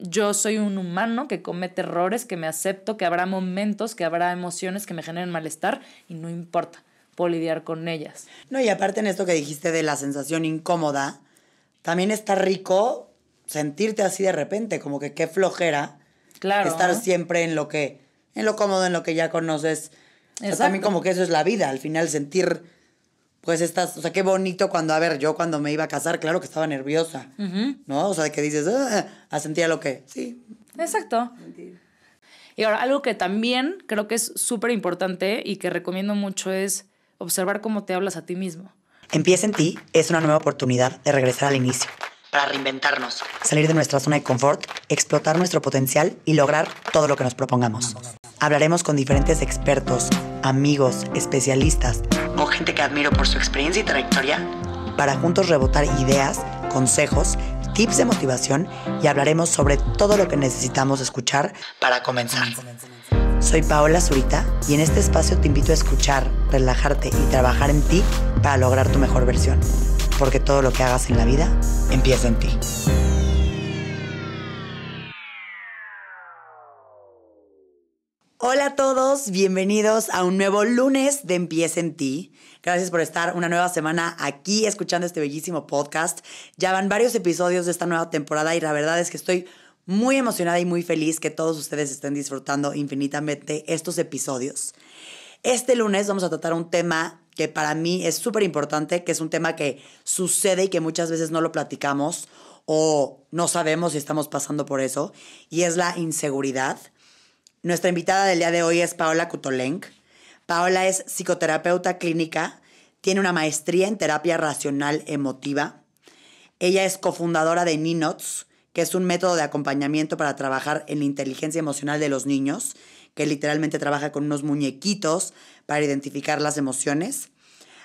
yo soy un humano que comete errores, que me acepto, que habrá momentos, que habrá emociones que me generen malestar y no importa, puedo lidiar con ellas. No, y aparte en esto que dijiste de la sensación incómoda, también está rico sentirte así de repente, como que qué flojera. Claro. Estar siempre en lo cómodo, en lo que ya conoces. O sea, también como que eso es la vida, al final sentir, pues o sea, qué bonito cuando, a ver, yo cuando me iba a casar, claro que estaba nerviosa, ¿no? O sea, de que dices, a sentir lo que, sí. Exacto. Mentira. Y ahora, algo que también creo que es súper importante y que recomiendo mucho es observar cómo te hablas a ti mismo. Empieza en ti es una nueva oportunidad de regresar al inicio. Para reinventarnos. Salir de nuestra zona de confort, explotar nuestro potencial y lograr todo lo que nos propongamos. Hablaremos con diferentes expertos, amigos, especialistas o gente que admiro por su experiencia y trayectoria para juntos rebotar ideas, consejos, tips de motivación y hablaremos sobre todo lo que necesitamos escuchar para comenzar. Soy Paola Zurita y en este espacio te invito a escuchar, relajarte y trabajar en ti para lograr tu mejor versión. Porque todo lo que hagas en la vida empieza en ti. Hola a todos, bienvenidos a un nuevo lunes de Empieza en ti. Gracias por estar una nueva semana aquí escuchando este bellísimo podcast. Ya van varios episodios de esta nueva temporada y la verdad es que estoy muy emocionada y muy feliz que todos ustedes estén disfrutando infinitamente estos episodios. Este lunes vamos a tratar un tema que para mí es súper importante, que es un tema que sucede y que muchas veces no lo platicamos o no sabemos si estamos pasando por eso, y es la inseguridad. Nuestra invitada del día de hoy es Paola Kutolenc. Paola es psicoterapeuta clínica, tiene una maestría en terapia racional emotiva. Ella es cofundadora de Ninots, que es un método de acompañamiento para trabajar en la inteligencia emocional de los niños, que literalmente trabaja con unos muñequitos para identificar las emociones.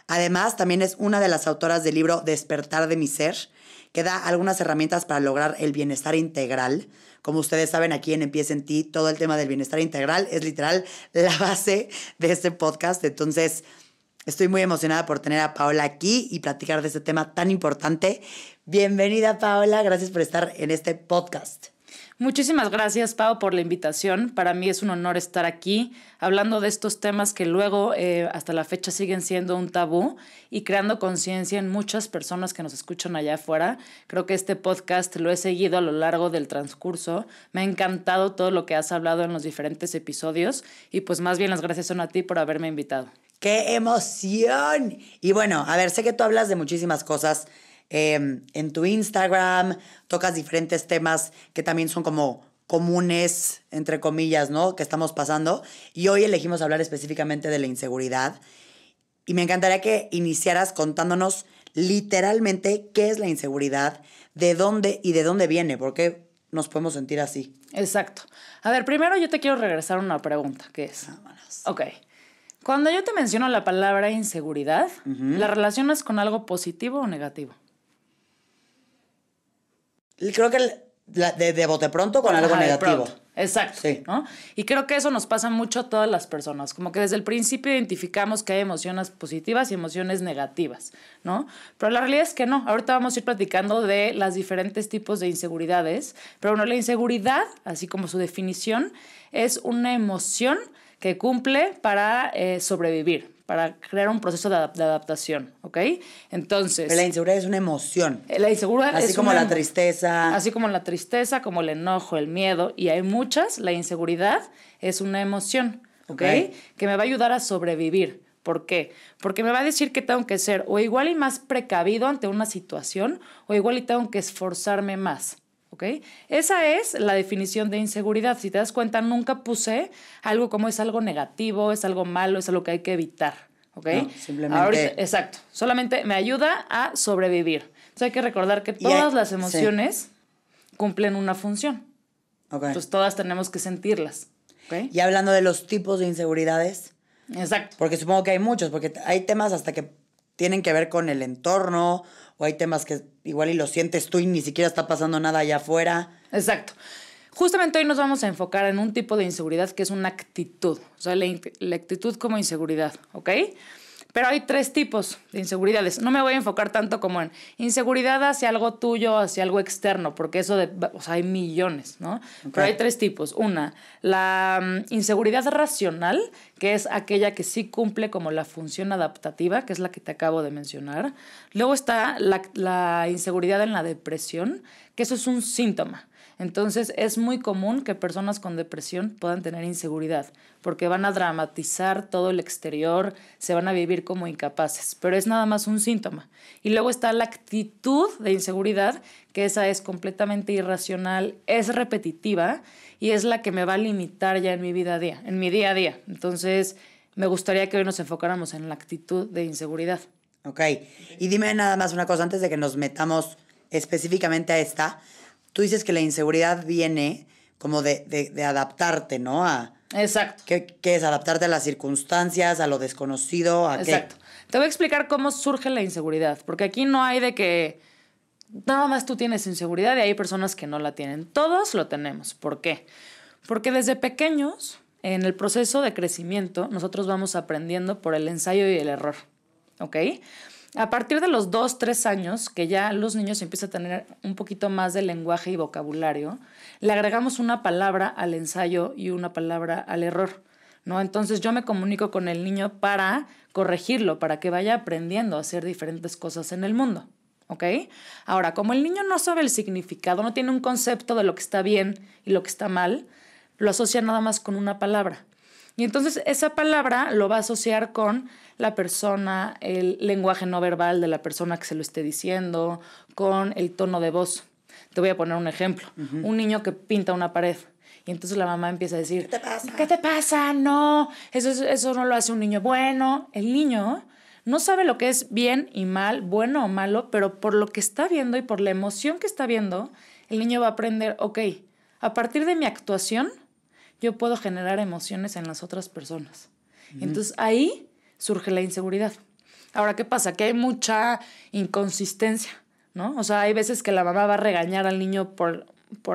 Además, también es una de las autoras del libro Despertar de mi ser, que da algunas herramientas para lograr el bienestar integral. Como ustedes saben, aquí en Empieza en ti, todo el tema del bienestar integral es literal la base de este podcast. Entonces, estoy muy emocionada por tener a Paola aquí y platicar de este tema tan importante. Bienvenida, Paola. Gracias por estar en este podcast. Muchísimas gracias, Pau, por la invitación. Para mí es un honor estar aquí hablando de estos temas que luego hasta la fecha siguen siendo un tabú y creando conciencia en muchas personas que nos escuchan allá afuera. Creo que este podcast lo he seguido a lo largo del transcurso. Me ha encantado todo lo que has hablado en los diferentes episodios y pues más bien las gracias son a ti por haberme invitado. ¡Qué emoción! Y bueno, a ver, sé que tú hablas de muchísimas cosas en tu Instagram, tocas diferentes temas que también son como comunes, entre comillas, ¿no? Que estamos pasando. Y hoy elegimos hablar específicamente de la inseguridad. Y me encantaría que iniciaras contándonos literalmente qué es la inseguridad, de dónde viene, por qué nos podemos sentir así. Exacto. A ver, primero yo te quiero regresar a una pregunta, que es... Vámonos. Ok. Cuando yo te menciono la palabra inseguridad, ¿la relacionas con algo positivo o negativo? Creo que de bote pronto con algo negativo. Pronto. Exacto. Sí. ¿No? Y creo que eso nos pasa mucho a todas las personas. Como que desde el principio identificamos que hay emociones positivas y emociones negativas, ¿no? Pero la realidad es que no. Ahorita vamos a ir platicando de los diferentes tipos de inseguridades. Pero bueno, la inseguridad, así como su definición, es una emoción que cumple para sobrevivir, para crear un proceso de adaptación, ¿ok? Entonces... La inseguridad es una emoción. La inseguridad así es como una, la tristeza. Así como la tristeza, como el enojo, el miedo, y hay muchas, la inseguridad es una emoción, ¿ok? Que me va a ayudar a sobrevivir. ¿Por qué? Porque me va a decir que tengo que ser o igual y más precavido ante una situación, o igual y tengo que esforzarme más. ¿Ok? Esa es la definición de inseguridad. Si te das cuenta, nunca puse algo como es algo negativo, es algo malo, es algo que hay que evitar. ¿Ok? No, simplemente... Ahorita, exacto. Solamente me ayuda a sobrevivir. Entonces hay que recordar que todas las emociones cumplen una función. Okay. Entonces todas tenemos que sentirlas. ¿Ok? Y hablando de los tipos de inseguridades. Exacto. Porque supongo que hay muchos, porque hay temas hasta que tienen que ver con el entorno, o hay temas que igual y lo sientes tú y ni siquiera está pasando nada allá afuera. Exacto. Justamente hoy nos vamos a enfocar en un tipo de inseguridad que es una actitud, o sea, la actitud como inseguridad, ¿ok? Pero hay 3 tipos de inseguridades. No me voy a enfocar tanto como en inseguridad hacia algo tuyo, hacia algo externo, porque eso hay millones, ¿no? Okay. Pero hay 3 tipos. Una, la inseguridad racional, que es aquella que sí cumple como la función adaptativa, que es la que te acabo de mencionar. Luego está la inseguridad en la depresión, que eso es un síntoma. Entonces, es muy común que personas con depresión puedan tener inseguridad, porque van a dramatizar todo el exterior, se van a vivir como incapaces, pero es nada más un síntoma. Y luego está la actitud de inseguridad, que esa es completamente irracional, es repetitiva y es la que me va a limitar ya en mi vida a día, en mi día a día. Entonces, me gustaría que hoy nos enfocáramos en la actitud de inseguridad. Ok, y dime nada más una cosa antes de que nos metamos específicamente a esta. Tú dices que la inseguridad viene como de adaptarte, ¿no? Exacto. ¿Qué es? ¿Adaptarte a las circunstancias, a lo desconocido? ¿A qué? Exacto. Te voy a explicar cómo surge la inseguridad, porque aquí no hay de que nada más tú tienes inseguridad y hay personas que no la tienen. Todos lo tenemos. ¿Por qué? Porque desde pequeños, en el proceso de crecimiento, nosotros vamos aprendiendo por el ensayo y el error, ¿ok? A partir de los 2, 3 años, que ya los niños empiezan a tener un poquito más de lenguaje y vocabulario, le agregamos una palabra al ensayo y una palabra al error, ¿no? Entonces yo me comunico con el niño para corregirlo, para que vaya aprendiendo a hacer diferentes cosas en el mundo, ¿ok? Ahora, como el niño no sabe el significado, no tiene un concepto de lo que está bien y lo que está mal, lo asocia nada más con una palabra. Y entonces esa palabra lo va a asociar con la persona, el lenguaje no verbal de la persona que se lo esté diciendo, con el tono de voz. Te voy a poner un ejemplo. Un niño que pinta una pared. Y entonces la mamá empieza a decir, ¿qué te pasa? ¿Qué te pasa? No, eso no lo hace un niño bueno. El niño no sabe lo que es bien y mal, bueno o malo, pero por lo que está viendo y por la emoción que está viendo, el niño va a aprender, ok, a partir de mi actuación, yo puedo generar emociones en las otras personas. Entonces ahí surge la inseguridad. Ahora, ¿qué pasa? Que hay mucha inconsistencia, ¿no? O sea, hay veces que la mamá va a regañar al niño por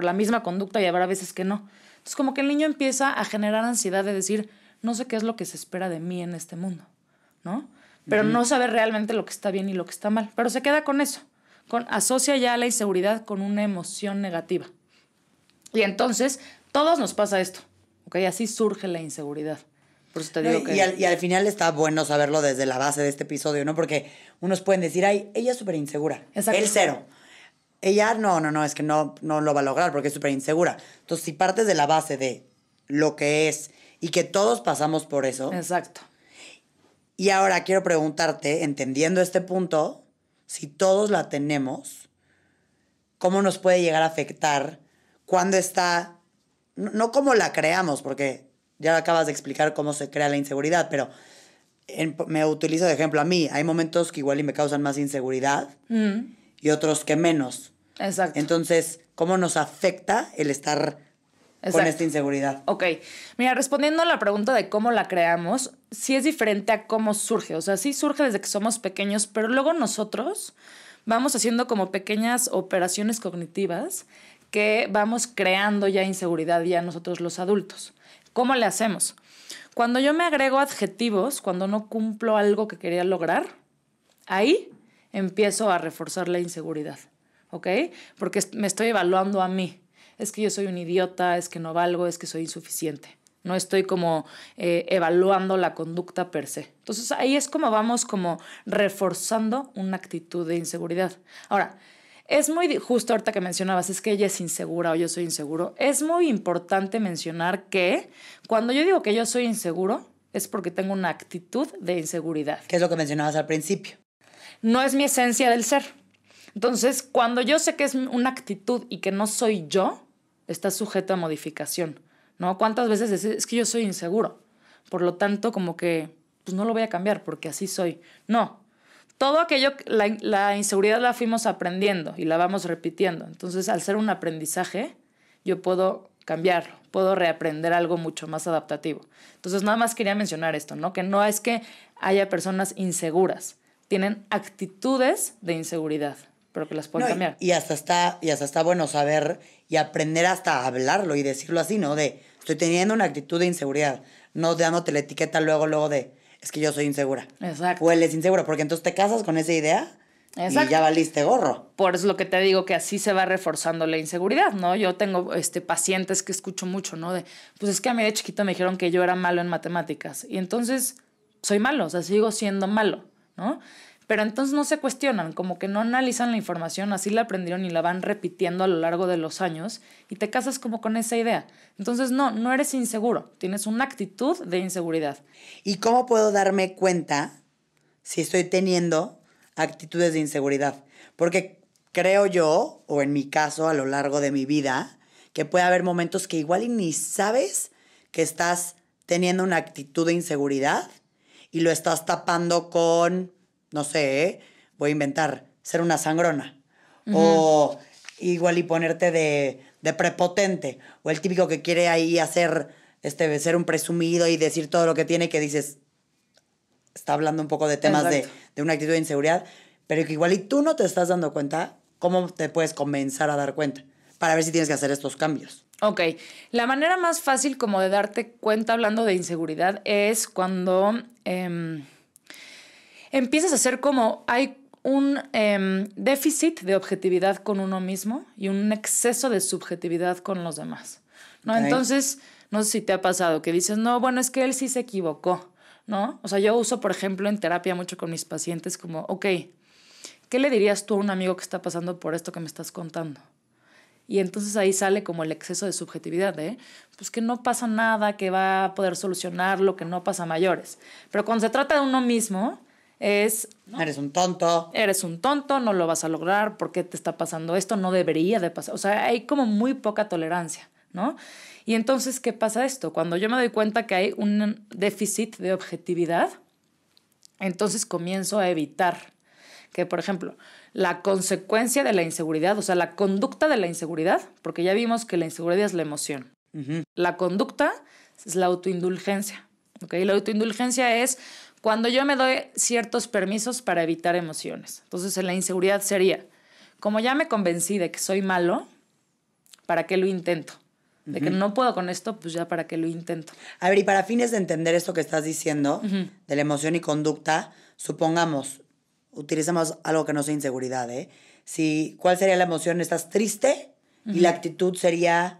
la misma conducta y habrá veces que no. Entonces como que el niño empieza a generar ansiedad de decir, no sé qué es lo que se espera de mí en este mundo, ¿no? Pero no sabe realmente lo que está bien y lo que está mal. Pero se queda con eso. Asocia ya la inseguridad con una emoción negativa. Y entonces, todos nos pasa esto. ¿Okay? Así surge la inseguridad. Por eso te digo que... Y al final está bueno saberlo desde la base de este episodio, ¿no? Porque unos pueden decir, ay, ella es súper insegura. Exacto. Él 0. Ella no, es que no lo va a lograr porque es súper insegura. Entonces, si partes de la base de lo que es y que todos pasamos por eso. Exacto. Y ahora quiero preguntarte, entendiendo este punto, si todos la tenemos, ¿cómo nos puede llegar a afectar cuando está... No como la creamos, porque ya acabas de explicar cómo se crea la inseguridad, pero me utilizo de ejemplo a mí. Hay momentos que igual y me causan más inseguridad y otros que menos. Exacto. Entonces, ¿cómo nos afecta el estar con esta inseguridad? Ok. Mira, respondiendo a la pregunta de cómo la creamos, sí es diferente a cómo surge. O sea, sí surge desde que somos pequeños, pero luego nosotros vamos haciendo como pequeñas operaciones cognitivas que vamos creando ya inseguridad ya nosotros los adultos. ¿Cómo le hacemos? Cuando yo me agrego adjetivos, cuando no cumplo algo que quería lograr, ahí empiezo a reforzar la inseguridad, ¿ok? Porque me estoy evaluando a mí. Es que yo soy un idiota, es que no valgo, es que soy insuficiente. No estoy como evaluando la conducta per se. Entonces ahí es como vamos como reforzando una actitud de inseguridad. Ahora, es muy justo ahorita que mencionabas, es que ella es insegura o yo soy inseguro. Es muy importante mencionar que cuando yo digo que yo soy inseguro es porque tengo una actitud de inseguridad. ¿Qué es lo que mencionabas al principio? No es mi esencia del ser. Entonces, cuando yo sé que es una actitud y que no soy yo, está sujeto a modificación, ¿no? ¿Cuántas veces es que yo soy inseguro? Por lo tanto, como que pues no lo voy a cambiar porque así soy. No. Todo aquello, la inseguridad la fuimos aprendiendo y la vamos repitiendo. Entonces, al ser un aprendizaje, yo puedo cambiarlo, puedo reaprender algo mucho más adaptativo. Entonces, nada más quería mencionar esto, ¿no? Que no es que haya personas inseguras, tienen actitudes de inseguridad, pero que las pueden cambiar. Y hasta está bueno saber y aprender hasta a hablarlo y decirlo así, ¿no? De, estoy teniendo una actitud de inseguridad, no dándote la etiqueta luego de, es que yo soy insegura. Exacto. O él es inseguro, porque entonces te casas con esa idea Exacto. y ya valiste gorro. Por eso es lo que te digo, que así se va reforzando la inseguridad, ¿no? Yo tengo pacientes que escucho mucho, ¿no? Pues es que a mí de chiquito me dijeron que yo era malo en matemáticas. Y entonces soy malo, o sea, sigo siendo malo, ¿no? Pero entonces no se cuestionan, como que no analizan la información, así la aprendieron y la van repitiendo a lo largo de los años y te casas como con esa idea. Entonces no eres inseguro, tienes una actitud de inseguridad. ¿Y cómo puedo darme cuenta si estoy teniendo actitudes de inseguridad? Porque creo yo, o en mi caso a lo largo de mi vida, que puede haber momentos que igual y ni sabes que estás teniendo una actitud de inseguridad y lo estás tapando con, no sé, voy a inventar, ser una sangrona. O igual y ponerte de prepotente. O el típico que quiere ahí hacer, ser un presumido y decir todo lo que tiene, que dices, está hablando un poco de temas de una actitud de inseguridad, pero que igual y tú no te estás dando cuenta, ¿cómo te puedes comenzar a dar cuenta? Para ver si tienes que hacer estos cambios. Ok, la manera más fácil como de darte cuenta hablando de inseguridad es cuando empiezas a hacer como hay un déficit de objetividad con uno mismo y un exceso de subjetividad con los demás, ¿no? Okay. Entonces, no sé si te ha pasado que dices, no, bueno, es que él sí se equivocó, ¿no? O sea, yo uso, por ejemplo, en terapia mucho con mis pacientes como, ok, ¿qué le dirías tú a un amigo que está pasando por esto que me estás contando? Y entonces ahí sale como el exceso de subjetividad, pues que no pasa nada, que va a poder solucionarlo, que no pasa mayores. Pero cuando se trata de uno mismo, ¿no? Eres un tonto. Eres un tonto, no lo vas a lograr, ¿por qué te está pasando esto? No debería de pasar. O sea, hay como muy poca tolerancia, ¿no? Y entonces, ¿qué pasa esto? Cuando yo me doy cuenta que hay un déficit de objetividad, entonces comienzo a evitar que, por ejemplo, la consecuencia de la inseguridad, o sea, la conducta de la inseguridad, porque ya vimos que la inseguridad es la emoción. La conducta es la autoindulgencia, ¿ok? La autoindulgencia es cuando yo me doy ciertos permisos para evitar emociones. Entonces, en la inseguridad sería, como ya me convencí de que soy malo, ¿para qué lo intento? De que no puedo con esto, pues ya para qué lo intento. A ver, y para fines de entender esto que estás diciendo, de la emoción y conducta, supongamos, utilicemos algo que no sea inseguridad, ¿Cuál sería la emoción? ¿Estás triste? Y la actitud sería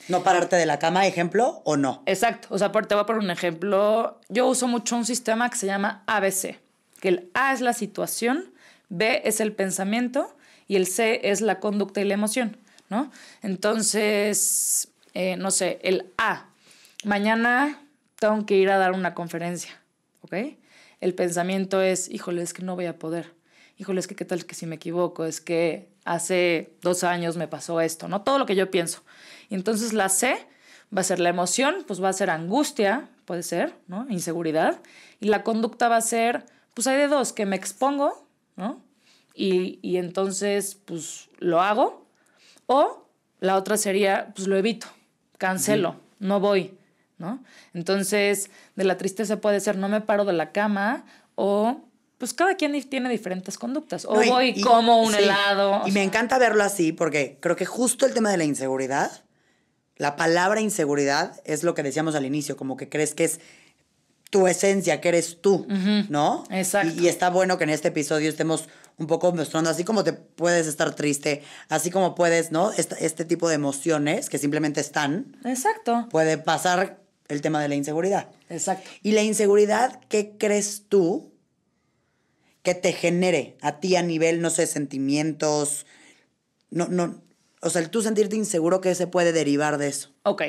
no pararte de la cama, ejemplo, ¿o no? Exacto. O sea, te voy a poner un ejemplo. Yo uso mucho un sistema que se llama ABC, que el A es la situación, B es el pensamiento y el C es la conducta y la emoción, ¿no? Entonces, no sé, el A, mañana tengo que ir a dar una conferencia, ¿ok? El pensamiento es, híjole, es que no voy a poder. Híjole, es que qué tal que si me equivoco, es que hace 2 años me pasó esto, ¿no? Todo lo que yo pienso. Y entonces la C va a ser la emoción, pues va a ser angustia, puede ser, ¿no? Inseguridad. Y la conducta va a ser, pues hay de dos, que me expongo, ¿no? Y entonces, pues lo hago. O la otra sería, pues lo evito, cancelo, no voy, ¿no? Entonces, de la tristeza puede ser no me paro de la cama o pues cada quien tiene diferentes conductas. O voy como un helado. Y me encanta verlo así porque creo que justo el tema de la inseguridad, la palabra inseguridad es lo que decíamos al inicio, como que crees que es tu esencia, que eres tú, ¿no? Exacto. Y está bueno que en este episodio estemos un poco mostrando así como te puedes estar triste, así como puedes, ¿no? Este tipo de emociones que simplemente están. Exacto. Puede pasar el tema de la inseguridad. Exacto. Y la inseguridad, ¿qué crees tú que te genere a ti a nivel, no sé, sentimientos? O sea, el tú sentirte inseguro, ¿qué se puede derivar de eso? Ok,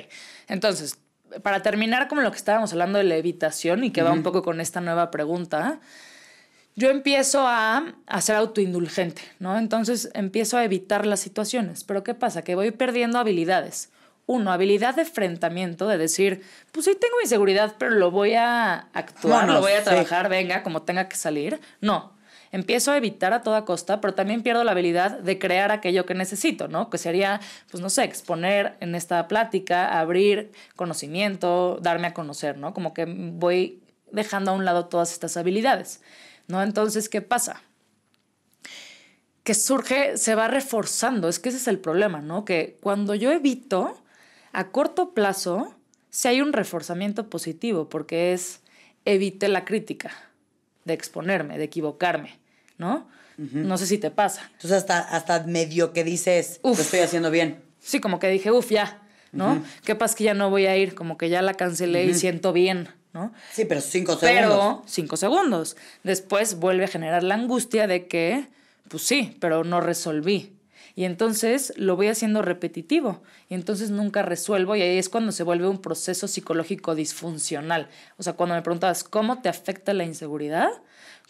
entonces, para terminar como lo que estábamos hablando de la evitación y que va un poco con esta nueva pregunta, yo empiezo a ser autoindulgente, ¿no? Entonces empiezo a evitar las situaciones. Pero ¿qué pasa? Que voy perdiendo habilidades. Uno, habilidad de enfrentamiento, de decir, pues sí tengo inseguridad, pero lo voy a actuar, lo voy a trabajar, venga, como tenga que salir. No, empiezo a evitar a toda costa, pero también pierdo la habilidad de crear aquello que necesito, ¿no? Que sería, pues no sé, exponer en esta plática, abrir conocimiento, darme a conocer, ¿no? Como que voy dejando a un lado todas estas habilidades, ¿no? Entonces, ¿qué pasa? Que surge, se va reforzando, es que ese es el problema, ¿no? Que cuando yo evito, a corto plazo, sí hay un reforzamiento positivo, porque es evite la crítica, de exponerme, de equivocarme, ¿no? No sé si te pasa. Entonces hasta medio que dices, lo estoy haciendo bien. Sí, como que dije, ya, ¿no? ¿Qué pasa que ya no voy a ir? Como que ya la cancelé y siento bien, ¿no? Sí, pero 5 segundos. Pero 5 segundos. Después vuelve a generar la angustia de que, pues sí, pero no resolví. Y entonces lo voy haciendo repetitivo. Y entonces nunca resuelvo. Y ahí es cuando se vuelve un proceso psicológico disfuncional. O sea, cuando me preguntabas, ¿cómo te afecta la inseguridad?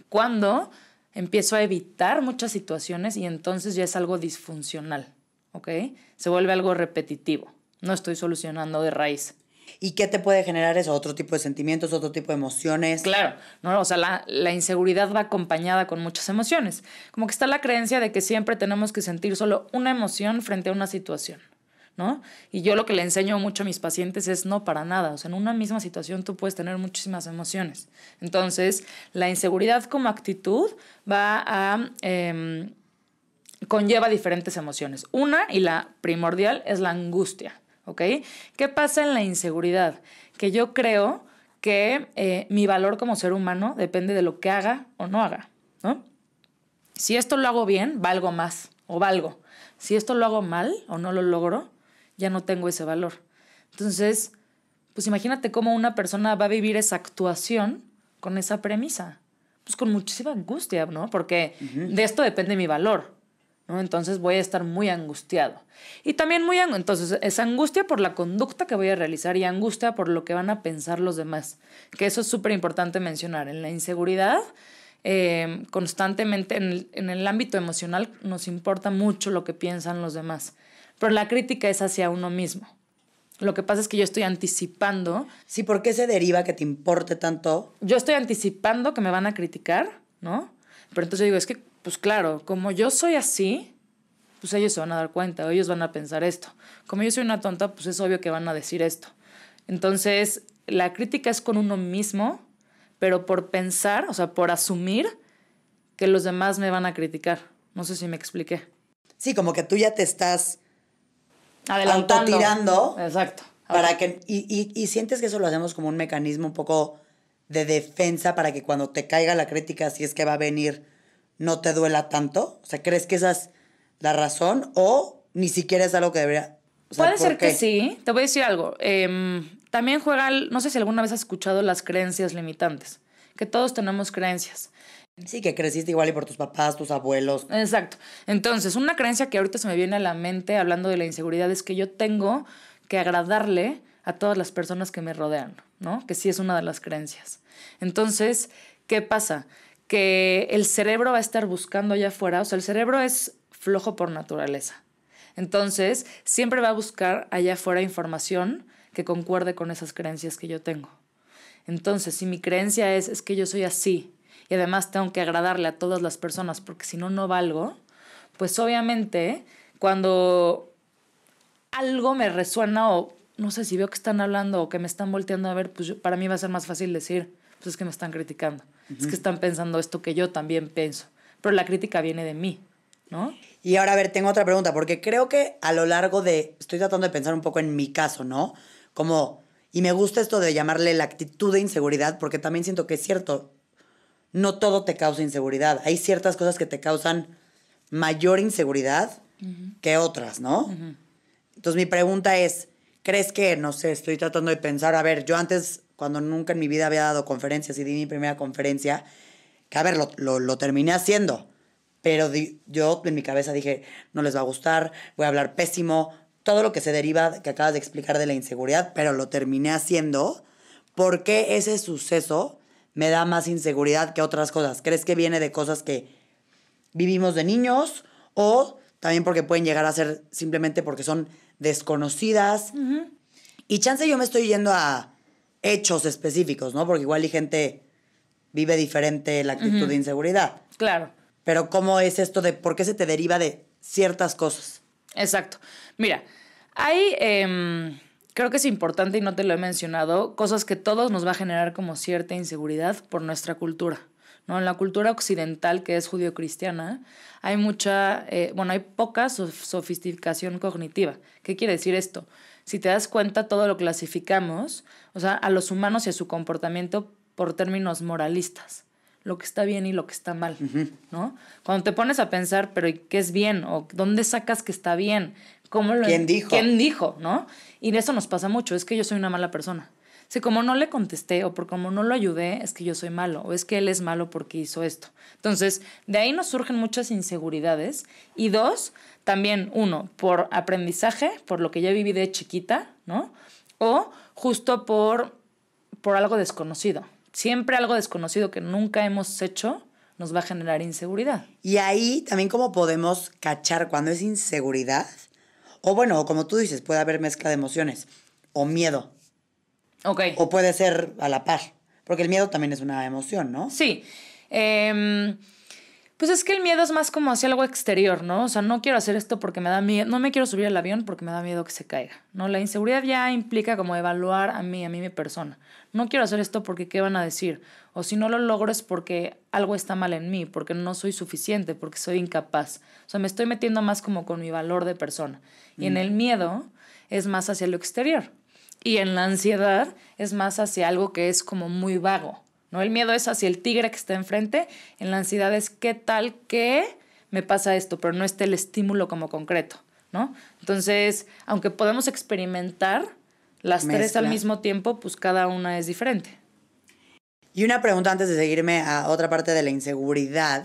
Cuando empiezo a evitar muchas situaciones y entonces ya es algo disfuncional, ¿ok? Se vuelve algo repetitivo. No estoy solucionando de raíz. ¿Y qué te puede generar eso? ¿Otro tipo de sentimientos, otro tipo de emociones? Claro, ¿no? O sea, la inseguridad va acompañada con muchas emociones. Como que está la creencia de que siempre tenemos que sentir solo una emoción frente a una situación, ¿no? Y yo lo que le enseño mucho a mis pacientes es no, para nada. O sea, en una misma situación tú puedes tener muchísimas emociones. Entonces, la inseguridad como actitud va a... conlleva diferentes emociones. Una, y la primordial, es la angustia, ¿ok? ¿Qué pasa en la inseguridad? Que yo creo que mi valor como ser humano depende de lo que haga o no haga, ¿no? Si esto lo hago bien, valgo más o valgo. Si esto lo hago mal o no lo logro, ya no tengo ese valor. Entonces, pues imagínate cómo una persona va a vivir esa actuación con esa premisa. Pues con muchísima angustia, ¿no? Porque de esto depende mi valor, ¿no? Entonces voy a estar muy angustiado. Y también entonces es angustia por la conducta que voy a realizar y angustia por lo que van a pensar los demás. Que eso es súper importante mencionar. En la inseguridad, constantemente en el ámbito emocional nos importa mucho lo que piensan los demás. Pero la crítica es hacia uno mismo. Lo que pasa es que yo estoy anticipando. Sí, ¿por qué se deriva que te importe tanto? Yo estoy anticipando que me van a criticar, ¿no? Pero entonces digo, es que pues claro, como yo soy así, pues ellos se van a dar cuenta, o ellos van a pensar esto. Como yo soy una tonta, pues es obvio que van a decir esto. Entonces, la crítica es con uno mismo, pero por pensar, o sea, por asumir que los demás me van a criticar. No sé si me expliqué. Sí, como que tú ya te estás adelantando, autotirando. Exacto. Para que, y sientes que eso lo hacemos como un mecanismo un poco de defensa para que cuando te caiga la crítica, si es que va a venir, no te duela tanto. O sea, ¿crees que esa es la razón o ni siquiera es algo que debería? O sea, puede ser que sí. Te voy a decir algo. También juega, no sé si alguna vez has escuchado las creencias limitantes, que todos tenemos creencias. Sí, que creciste igual y por tus papás, tus abuelos. Exacto. Entonces, una creencia que ahorita se me viene a la mente hablando de la inseguridad es que yo tengo que agradarle a todas las personas que me rodean, ¿no? Que sí es una de las creencias. Entonces, ¿qué pasa? Que el cerebro va a estar buscando allá afuera, o sea, el cerebro es flojo por naturaleza. Entonces, siempre va a buscar allá afuera información que concuerde con esas creencias que yo tengo. Entonces, si mi creencia es que yo soy así y además tengo que agradarle a todas las personas porque si no, no valgo, pues obviamente cuando algo me resuena o no sé si veo que están hablando o que me están volteando a ver, pues para mí va a ser más fácil decir, pues es que me están criticando. Es que están pensando esto que yo también pienso. Pero la crítica viene de mí, ¿no? Y ahora, a ver, tengo otra pregunta, porque creo que a lo largo estoy tratando de pensar un poco en mi caso, ¿no? Como, y me gusta esto de llamarle la actitud de inseguridad, porque también siento que es cierto, no todo te causa inseguridad. Hay ciertas cosas que te causan mayor inseguridad que otras, ¿no? Entonces mi pregunta es, ¿crees que, no sé, estoy tratando de pensar, a ver, yo antes, cuando nunca en mi vida había dado conferencias y di mi primera conferencia, que a ver, lo terminé haciendo, pero yo en mi cabeza dije, no les va a gustar, voy a hablar pésimo, todo lo que se deriva, que acabas de explicar de la inseguridad, pero lo terminé haciendo. ¿Por qué ese suceso me da más inseguridad que otras cosas? ¿Crees que viene de cosas que vivimos de niños o también porque pueden llegar a ser simplemente porque son desconocidas? Y chance yo me estoy yendo a hechos específicos, ¿no? Porque igual y gente vive diferente la actitud de inseguridad. Claro. Pero ¿cómo es esto de por qué se te deriva de ciertas cosas? Exacto. Mira, hay, creo que es importante y no te lo he mencionado, cosas que todos nos va a generar como cierta inseguridad por nuestra cultura, ¿no? En la cultura occidental, que es judio-cristiana, hay hay poca sofisticación cognitiva. ¿Qué quiere decir esto? Si te das cuenta, todo lo clasificamos, o sea, a los humanos y a su comportamiento por términos moralistas, lo que está bien y lo que está mal, ¿no? Cuando te pones a pensar, pero ¿qué es bien? ¿O dónde sacas que está bien? ¿Quién dijo? ¿Quién dijo? ¿No? Y de eso nos pasa mucho, es que yo soy una mala persona. Si como no le contesté o por como no lo ayudé, es que yo soy malo o es que él es malo porque hizo esto. Entonces, de ahí nos surgen muchas inseguridades. Y dos, también uno, por aprendizaje, por lo que ya viví de chiquita, ¿no? O justo por algo desconocido. Siempre algo desconocido que nunca hemos hecho nos va a generar inseguridad. Y ahí también cómo podemos cachar cuando es inseguridad, o bueno, como tú dices, puede haber mezcla de emociones, o miedo. Ok. O puede ser a la par, porque el miedo también es una emoción, ¿no? Sí. Pues es que el miedo es más como hacia algo exterior, ¿no? O sea, no quiero hacer esto porque me da miedo, no me quiero subir al avión porque me da miedo que se caiga, ¿no? La inseguridad ya implica como evaluar a mí, mi persona. No quiero hacer esto porque ¿qué van a decir? O si no lo logro es porque algo está mal en mí, porque no soy suficiente, porque soy incapaz. O sea, me estoy metiendo más como con mi valor de persona. Y en el miedo es más hacia lo exterior. Y en la ansiedad es más hacia algo que es como muy vago, ¿no? El miedo es hacia el tigre que está enfrente, en la ansiedad es qué tal que me pasa esto, pero no está el estímulo como concreto, ¿no? Entonces, aunque podemos experimentar las tres al mismo tiempo, pues cada una es diferente. Y una pregunta antes de seguirme a otra parte de la inseguridad.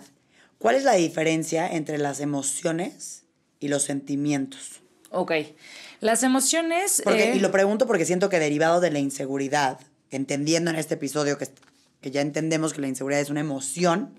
¿Cuál es la diferencia entre las emociones y los sentimientos? Ok. Las emociones... Y lo pregunto porque siento que derivado de la inseguridad, entendiendo en este episodio que ya entendemos que la inseguridad es una emoción,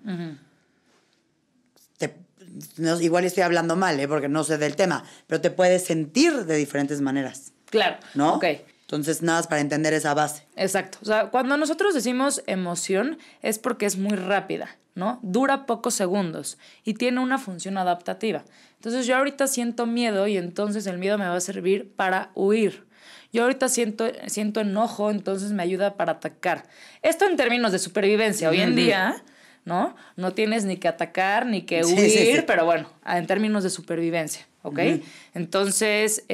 igual estoy hablando mal, porque no sé del tema, pero te puedes sentir de diferentes maneras. Claro. ¿No? Ok. Entonces, nada más para entender esa base. Exacto. O sea, cuando nosotros decimos emoción es porque es muy rápida, ¿no? Dura pocos segundos y tiene una función adaptativa. Entonces, yo ahorita siento miedo y entonces el miedo me va a servir para huir. Yo ahorita siento enojo, entonces me ayuda para atacar. Esto en términos de supervivencia. Hoy en día, ¿no? No tienes ni que atacar ni que huir, sí. Pero bueno, en términos de supervivencia, ¿ok? Entonces...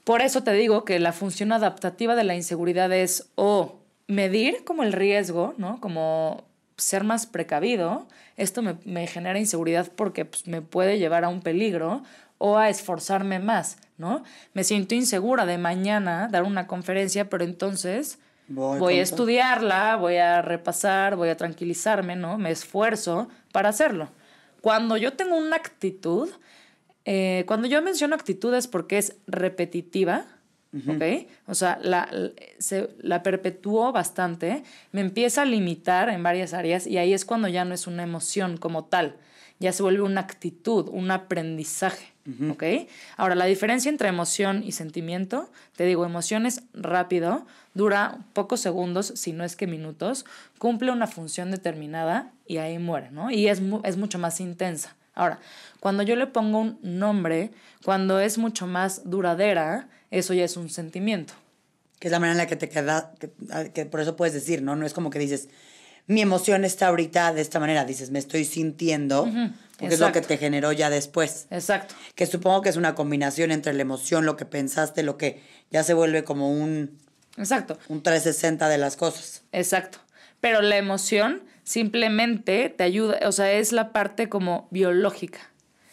por eso te digo que la función adaptativa de la inseguridad es o medir como el riesgo, ¿no? Como ser más precavido. Esto me genera inseguridad porque pues, me puede llevar a un peligro o a esforzarme más, ¿no? Me siento insegura de mañana dar una conferencia, pero entonces voy a estudiarla, voy a repasar, voy a tranquilizarme, ¿no? Me esfuerzo para hacerlo. Cuando yo tengo una actitud... cuando yo menciono actitudes porque es repetitiva, ¿ok? O sea, la perpetúo bastante, me empieza a limitar en varias áreas y ahí es cuando ya no es una emoción como tal, ya se vuelve una actitud, un aprendizaje, ¿ok? Ahora, la diferencia entre emoción y sentimiento, te digo, emoción es rápido, dura pocos segundos, si no es que minutos, cumple una función determinada y ahí muere, ¿no? Y es mucho más intensa. Ahora, cuando yo le pongo un nombre, cuando es mucho más duradera, eso ya es un sentimiento. Que es la manera en la que te queda, que por eso puedes decir, ¿no? No es como que dices, mi emoción está ahorita de esta manera. Dices, me estoy sintiendo, porque Exacto. Es lo que te generó ya después. Exacto. Que supongo que es una combinación entre la emoción, lo que pensaste, lo que ya se vuelve como Exacto. Un 360 de las cosas. Exacto. Pero la emoción simplemente te ayuda, o sea, es la parte como biológica.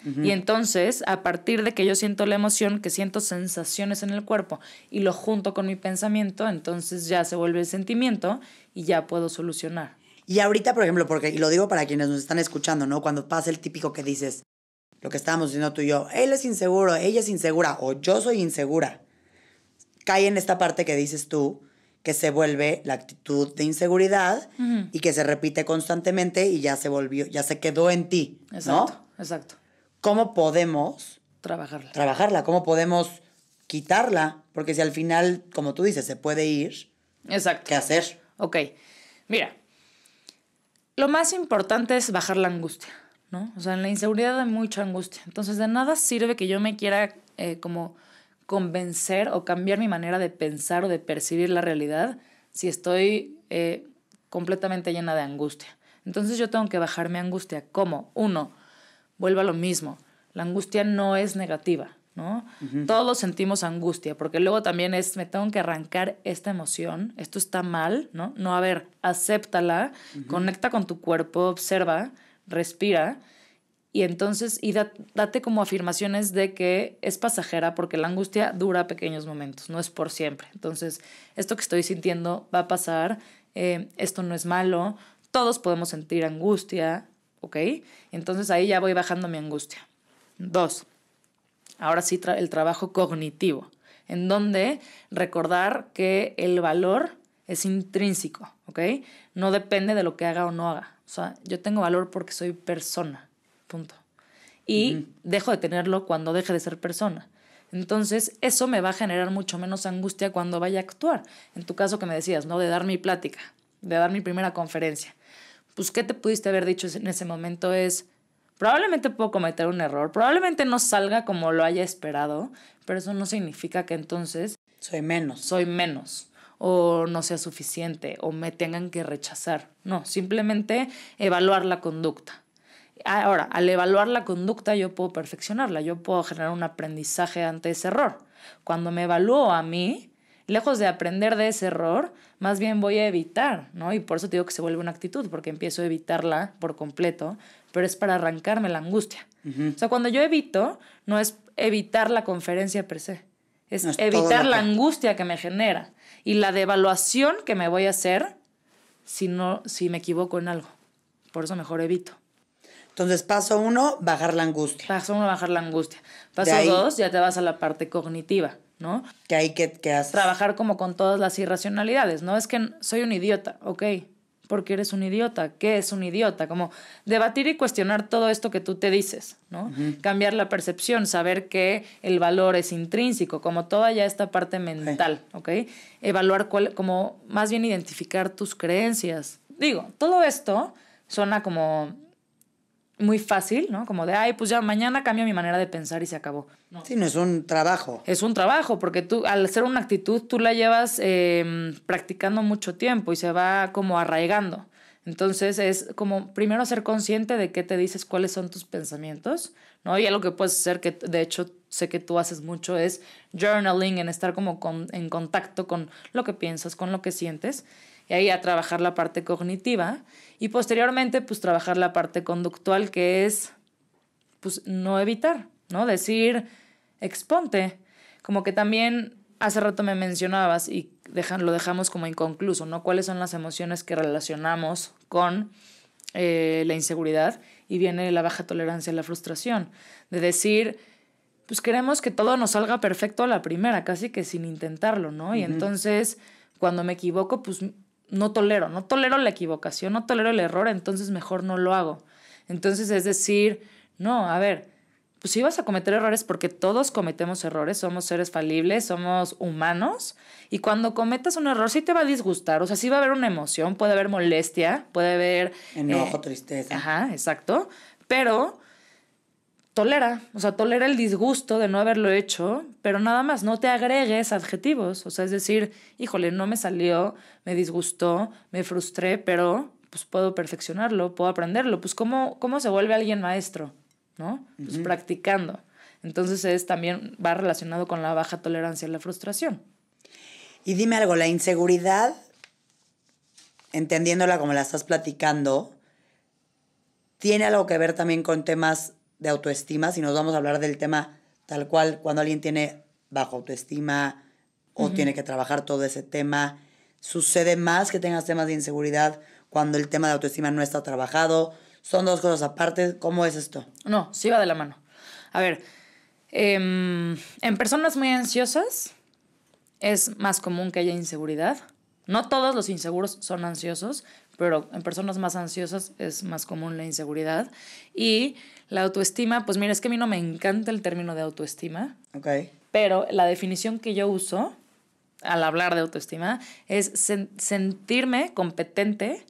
Y entonces, a partir de que yo siento la emoción, que siento sensaciones en el cuerpo y lo junto con mi pensamiento, entonces ya se vuelve el sentimiento y ya puedo solucionar. Y ahorita, por ejemplo, y lo digo para quienes nos están escuchando, ¿no? Cuando pasa el típico que dices, lo que estábamos diciendo tú y yo, él es inseguro, ella es insegura o yo soy insegura. Cae en esta parte que dices tú, que se vuelve la actitud de inseguridad y que se repite constantemente y ya se quedó en ti, Exacto, ¿no? Exacto. ¿Cómo podemos trabajarla? ¿Cómo podemos quitarla? Porque si al final, como tú dices, se puede ir, Exacto. ¿qué hacer? Ok, mira, lo más importante es bajar la angustia, ¿no? O sea, en la inseguridad hay mucha angustia. Entonces, de nada sirve que yo me quiera como convencer o cambiar mi manera de pensar o de percibir la realidad si estoy completamente llena de angustia. Entonces yo tengo que bajar mi angustia. ¿Cómo? 1, vuelvo a lo mismo. La angustia no es negativa. ¿no? Todos sentimos angustia, porque luego también es, me tengo que arrancar esta emoción, esto está mal, ¿no? No, a ver, acéptala, conecta con tu cuerpo, observa, respira, y entonces date como afirmaciones de que es pasajera, porque la angustia dura pequeños momentos, no es por siempre. Entonces, esto que estoy sintiendo va a pasar, esto no es malo, todos podemos sentir angustia, ¿ok? Entonces ahí ya voy bajando mi angustia. 2, ahora sí el trabajo cognitivo, en donde recordar que el valor es intrínseco, ¿ok? No depende de lo que haga o no haga. O sea, yo tengo valor porque soy persona, punto. Y dejo de tenerlo cuando deje de ser persona. Entonces, eso me va a generar mucho menos angustia cuando vaya a actuar. En tu caso que me decías, ¿no? De dar mi plática, de dar mi primera conferencia. Pues, ¿qué te pudiste haber dicho en ese momento? Es, probablemente puedo cometer un error, probablemente no salga como lo haya esperado, pero eso no significa que entonces soy menos, o no sea suficiente, o me tengan que rechazar. No, simplemente evaluar la conducta. Ahora, al evaluar la conducta yo puedo perfeccionarla, yo puedo generar un aprendizaje ante ese error. Cuando me evalúo a mí, lejos de aprender de ese error, más bien voy a evitar, ¿no? Y por eso te digo que se vuelve una actitud, porque empiezo a evitarla por completo, pero es para arrancarme la angustia. O sea, cuando yo evito, no es evitar la conferencia per se, es evitar la angustia que me genera y la devaluación que me voy a hacer si me equivoco en algo. Por eso mejor evito. Entonces, paso 1, bajar la angustia. Paso 1, bajar la angustia. Paso 2, ya te vas a la parte cognitiva, ¿no? ¿Que ahí qué haces? Trabajar como con todas las irracionalidades, ¿no? Es que soy un idiota, ok. ¿Por qué eres un idiota? ¿Qué es un idiota? Como debatir y cuestionar todo esto que tú te dices, ¿no? Cambiar la percepción, saber que el valor es intrínseco, como toda ya esta parte mental, ¿ok? Evaluar como más bien identificar tus creencias. Digo, todo esto suena como muy fácil, ¿no? Como de, ay, pues ya mañana cambio mi manera de pensar y se acabó. No. Sí, no es un trabajo. Es un trabajo, porque tú, al hacer una actitud, tú la llevas practicando mucho tiempo y se va como arraigando. Entonces es como primero ser consciente de qué te dices, cuáles son tus pensamientos, ¿no? Y algo que puedes hacer, que de hecho sé que tú haces mucho, es journaling, en estar como en contacto con lo que piensas, con lo que sientes. Y ahí a trabajar la parte cognitiva y posteriormente pues trabajar la parte conductual, que es pues no evitar, ¿no? Decir, exponte. Como que también hace rato me mencionabas y lo dejamos como inconcluso, ¿no? ¿Cuáles son las emociones que relacionamos con la inseguridad? Y viene la baja tolerancia a la frustración. De decir, pues queremos que todo nos salga perfecto a la primera, casi que sin intentarlo, ¿no? Y entonces, cuando me equivoco, pues no tolero la equivocación, no tolero el error, entonces mejor no lo hago. Entonces es decir, no, a ver, pues sí vas a cometer errores porque todos cometemos errores, somos seres falibles, somos humanos, y cuando cometas un error sí te va a disgustar, o sea, sí va a haber una emoción, puede haber molestia, puede haber enojo, tristeza. Ajá, exacto, pero tolera el disgusto de no haberlo hecho, pero nada más, no te agregues adjetivos. O sea, es decir, híjole, no me salió, me disgustó, me frustré, pero pues puedo perfeccionarlo, puedo aprenderlo. Pues ¿cómo se vuelve alguien maestro? ¿No? Pues practicando. Entonces también va relacionado con la baja tolerancia a la frustración. Y dime algo, la inseguridad, entendiéndola como la estás platicando, ¿tiene algo que ver también con temas de autoestima? Si nos vamos a hablar del tema tal cual, cuando alguien tiene baja autoestima o tiene que trabajar todo ese tema, ¿sucede más que tengas temas de inseguridad cuando el tema de autoestima no está trabajado? ¿Son dos cosas aparte? ¿Cómo es esto? No, sí va de la mano. A ver, en personas muy ansiosas es más común que haya inseguridad. No todos los inseguros son ansiosos, pero en personas más ansiosas es más común la inseguridad. Y la autoestima, pues mira, es que a mí no me encanta el término de autoestima. Okay. Pero la definición que yo uso al hablar de autoestima es sentirme competente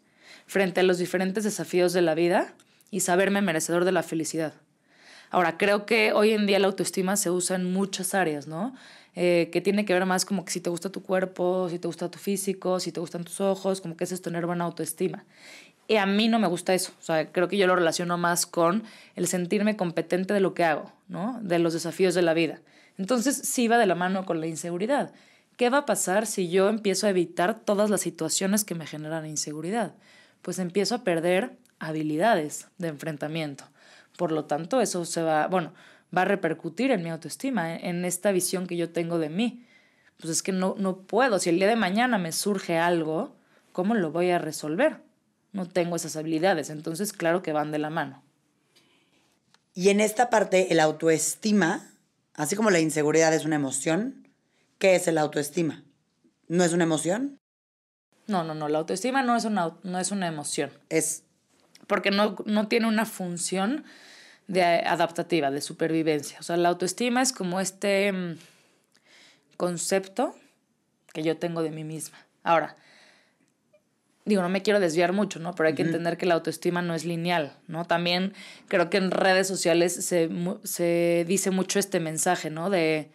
frente a los diferentes desafíos de la vida y saberme merecedor de la felicidad. Ahora, creo que hoy en día la autoestima se usa en muchas áreas, ¿no? Que tiene que ver más como que si te gusta tu cuerpo, si te gusta tu físico, si te gustan tus ojos, como que eso es tener buena autoestima. Y a mí no me gusta eso. O sea, creo que yo lo relaciono más con el sentirme competente de lo que hago, ¿no? De los desafíos de la vida. Entonces, sí va de la mano con la inseguridad. ¿Qué va a pasar si yo empiezo a evitar todas las situaciones que me generan inseguridad? Pues empiezo a perder habilidades de enfrentamiento. Por lo tanto, eso va a repercutir en mi autoestima, en esta visión que yo tengo de mí. Pues es que no puedo. Si el día de mañana me surge algo, ¿cómo lo voy a resolver? No tengo esas habilidades. Entonces, claro que van de la mano. Y en esta parte, el autoestima, así como la inseguridad es una emoción, ¿qué es el autoestima? ¿No es una emoción? No. La autoestima no es una emoción. Es... Porque no tiene una función adaptativa, de supervivencia. O sea, la autoestima es como este concepto que yo tengo de mí misma. Ahora, no me quiero desviar mucho, ¿no? Pero hay que entender que la autoestima no es lineal, ¿no? También creo que en redes sociales se dice mucho este mensaje, ¿no? De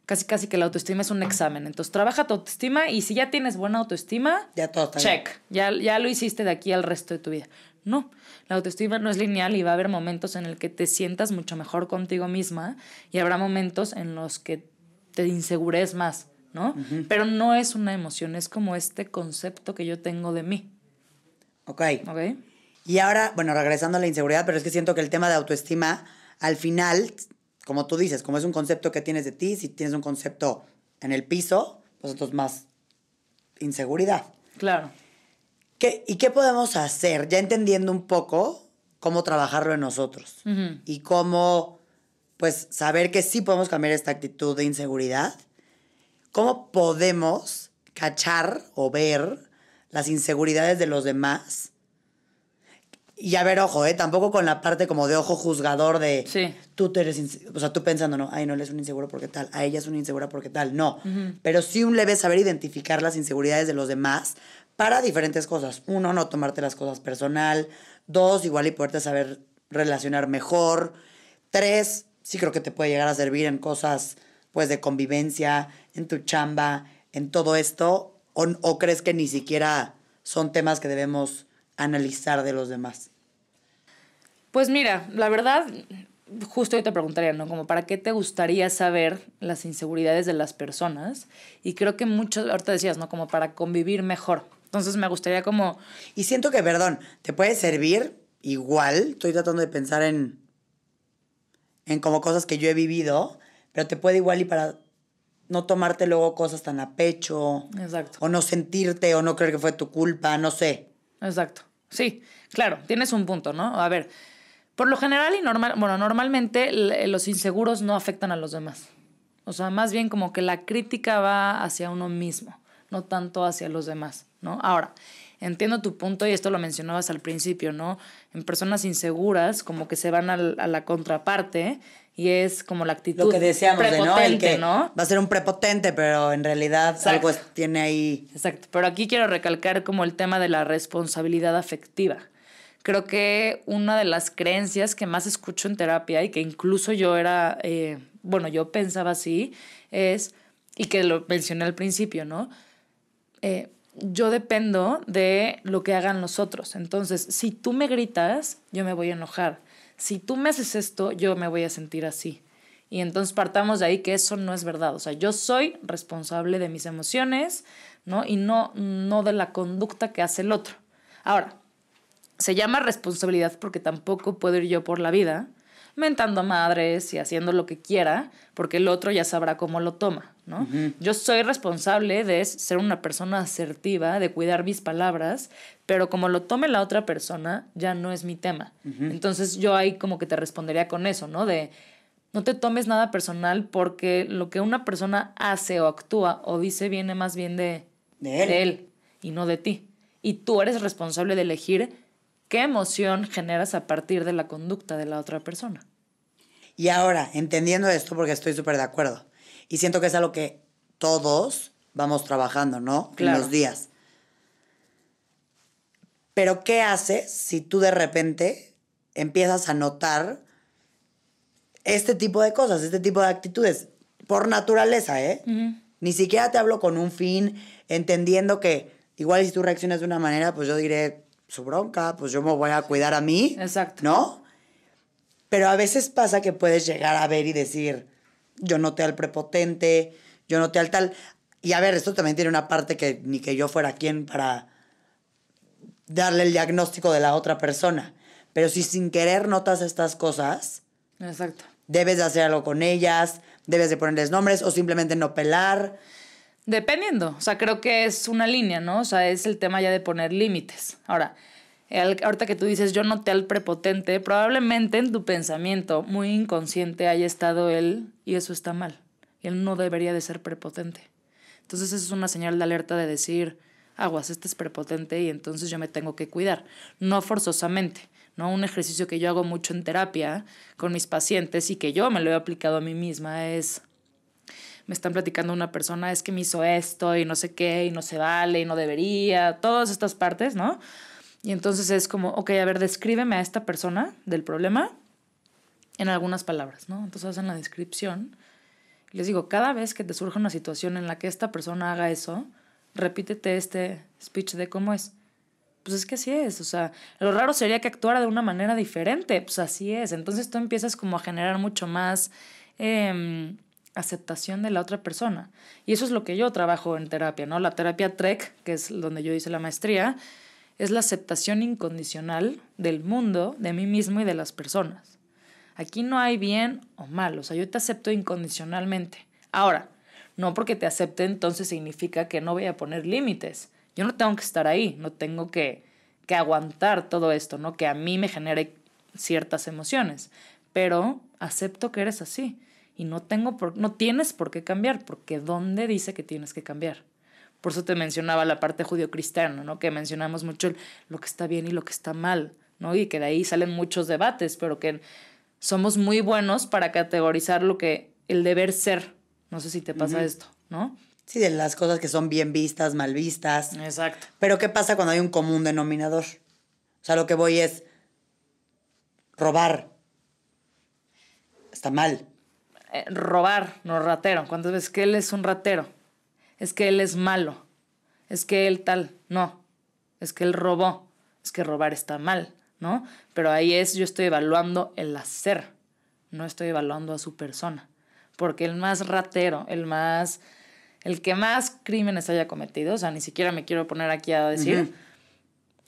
casi que la autoestima es un examen. Entonces, trabaja tu autoestima y si ya tienes buena autoestima, ya todo está check. Ya lo hiciste de aquí al resto de tu vida. No, la autoestima no es lineal y va a haber momentos en el que te sientas mucho mejor contigo misma y habrá momentos en los que te insegures más, ¿no? Pero no es una emoción, es como este concepto que yo tengo de mí. Ok. Y ahora, regresando a la inseguridad, pero es que siento que el tema de autoestima, al final, como tú dices, como es un concepto que tienes de ti, si tienes un concepto en el piso, pues entonces más inseguridad. Claro. ¿Y qué podemos hacer? Ya entendiendo un poco cómo trabajarlo en nosotros. Y cómo, pues, saber que sí podemos cambiar esta actitud de inseguridad. ¿Cómo podemos cachar o ver las inseguridades de los demás? Y a ver, ojo, tampoco con la parte como de ojo juzgador de... Sí. Tú pensando, no, ay, no, él es un inseguro porque tal, a ella es una insegura porque tal. No. Pero sí un leve saber identificar las inseguridades de los demás para diferentes cosas. 1, no tomarte las cosas personal. 2, igual y poderte saber relacionar mejor. 3, sí creo que te puede llegar a servir en cosas, pues, de convivencia, en tu chamba, en todo esto. ¿O crees que ni siquiera son temas que debemos analizar de los demás? Pues mira, la verdad, justo yo te preguntaría, ¿no? Como, ¿para qué te gustaría saber las inseguridades de las personas? Y creo que muchos, ahorita decías, ¿no? Como para convivir mejor. Entonces me gustaría como... Y siento que, perdón, te puede servir igual, estoy tratando de pensar en como cosas que yo he vivido, pero te puede igual y para no tomarte luego cosas tan a pecho. Exacto. O no sentirte, o no creer que fue tu culpa, no sé. Exacto. Sí, claro, tienes un punto, ¿no? A ver, por lo general y normalmente los inseguros no afectan a los demás. O sea, más bien como que la crítica va hacia uno mismo, no tanto hacia los demás, ¿no? Ahora, entiendo tu punto y esto lo mencionabas al principio, ¿no? En personas inseguras como que se van a la contraparte y es como la actitud lo que decíamos prepotente, de, ¿no? El que ¿no? va a ser un prepotente, pero en realidad algo tiene ahí... Exacto, pero aquí quiero recalcar como el tema de la responsabilidad afectiva. Creo que una de las creencias que más escucho en terapia y que incluso yo yo pensaba así, es, y que lo mencioné al principio, ¿no? Yo dependo de lo que hagan los otros. Entonces, si tú me gritas, yo me voy a enojar. Si tú me haces esto, yo me voy a sentir así. Y entonces partamos de ahí que eso no es verdad. O sea, yo soy responsable de mis emociones, ¿no? Y no de la conducta que hace el otro. Ahora, se llama responsabilidad porque tampoco puedo ir yo por la vida mentando a madres y haciendo lo que quiera, porque el otro ya sabrá cómo lo toma, ¿no? Yo soy responsable de ser una persona asertiva, de cuidar mis palabras, pero como lo tome la otra persona, ya no es mi tema. Entonces yo ahí como que te respondería con eso, ¿no? De no te tomes nada personal porque lo que una persona hace o actúa o dice viene más bien de él y no de ti. Y tú eres responsable de elegir qué emoción generas a partir de la conducta de la otra persona. Y ahora, entendiendo esto, porque estoy súper de acuerdo, y siento que es algo que todos vamos trabajando, ¿no? Claro. En los días. Pero, ¿qué haces si tú de repente empiezas a notar este tipo de cosas, este tipo de actitudes? Por naturaleza, ¿eh? Ni siquiera te hablo con un fin, entendiendo que igual si tú reaccionas de una manera, pues yo diré, su bronca, pues yo me voy a cuidar a mí. Exacto. ¿No? Pero a veces pasa que puedes llegar a ver y decir, yo noté al prepotente, yo noté al tal. Y a ver, esto también tiene una parte que ni que yo fuera quien para darle el diagnóstico de la otra persona. Pero si sin querer notas estas cosas, Exacto. debes de hacer algo con ellas, debes de ponerles nombres o simplemente no pelar. Dependiendo, o sea, creo que es una línea, ¿no? O sea, es el tema ya de poner límites. Ahora, ahorita que tú dices, yo noté al prepotente, probablemente en tu pensamiento muy inconsciente haya estado él y eso está mal. Él no debería de ser prepotente. Entonces, eso es una señal de alerta de decir, aguas, este es prepotente y entonces yo me tengo que cuidar. No forzosamente, ¿no? Un ejercicio que yo hago mucho en terapia con mis pacientes y que yo me lo he aplicado a mí misma es, me están platicando una persona, es que me hizo esto y no sé qué, y no se vale, y no debería, todas estas partes, ¿no? Y entonces es como, ok, a ver, descríbeme a esta persona del problema en algunas palabras, ¿no? Entonces hacen la descripción. Y les digo, cada vez que te surja una situación en la que esta persona haga eso, repítete este speech de cómo es. Pues es que así es, o sea, lo raro sería que actuara de una manera diferente, pues así es. Entonces tú empiezas como a generar mucho más aceptación de la otra persona. Y eso es lo que yo trabajo en terapia, ¿no? La terapia TREC, que es donde yo hice la maestría, es la aceptación incondicional del mundo, de mí mismo y de las personas. Aquí no hay bien o mal, o sea, yo te acepto incondicionalmente. Ahora, no porque te acepte entonces significa que no voy a poner límites. Yo no tengo que estar ahí, no tengo que aguantar todo esto, ¿no? Que a mí me genere ciertas emociones, pero acepto que eres así y no tienes por qué cambiar, porque ¿dónde dice que tienes que cambiar? Por eso te mencionaba la parte judio-cristiana, ¿no? Que mencionamos mucho lo que está bien y lo que está mal, ¿no? Y que de ahí salen muchos debates, pero que somos muy buenos para categorizar lo que el deber ser. No sé si te pasa esto, ¿no? Sí, de las cosas que son bien vistas, mal vistas. Exacto. Pero ¿qué pasa cuando hay un común denominador? O sea, lo que voy es robar. Está mal. Robar, no ratero. ¿Cuántas veces que él es un ratero? Es que él es malo. Es que él tal. No. Es que él robó. Es que robar está mal, ¿no? Pero ahí yo estoy evaluando el hacer. No estoy evaluando a su persona. Porque el más ratero, el que más crímenes haya cometido, o sea, ni siquiera me quiero poner aquí a decir,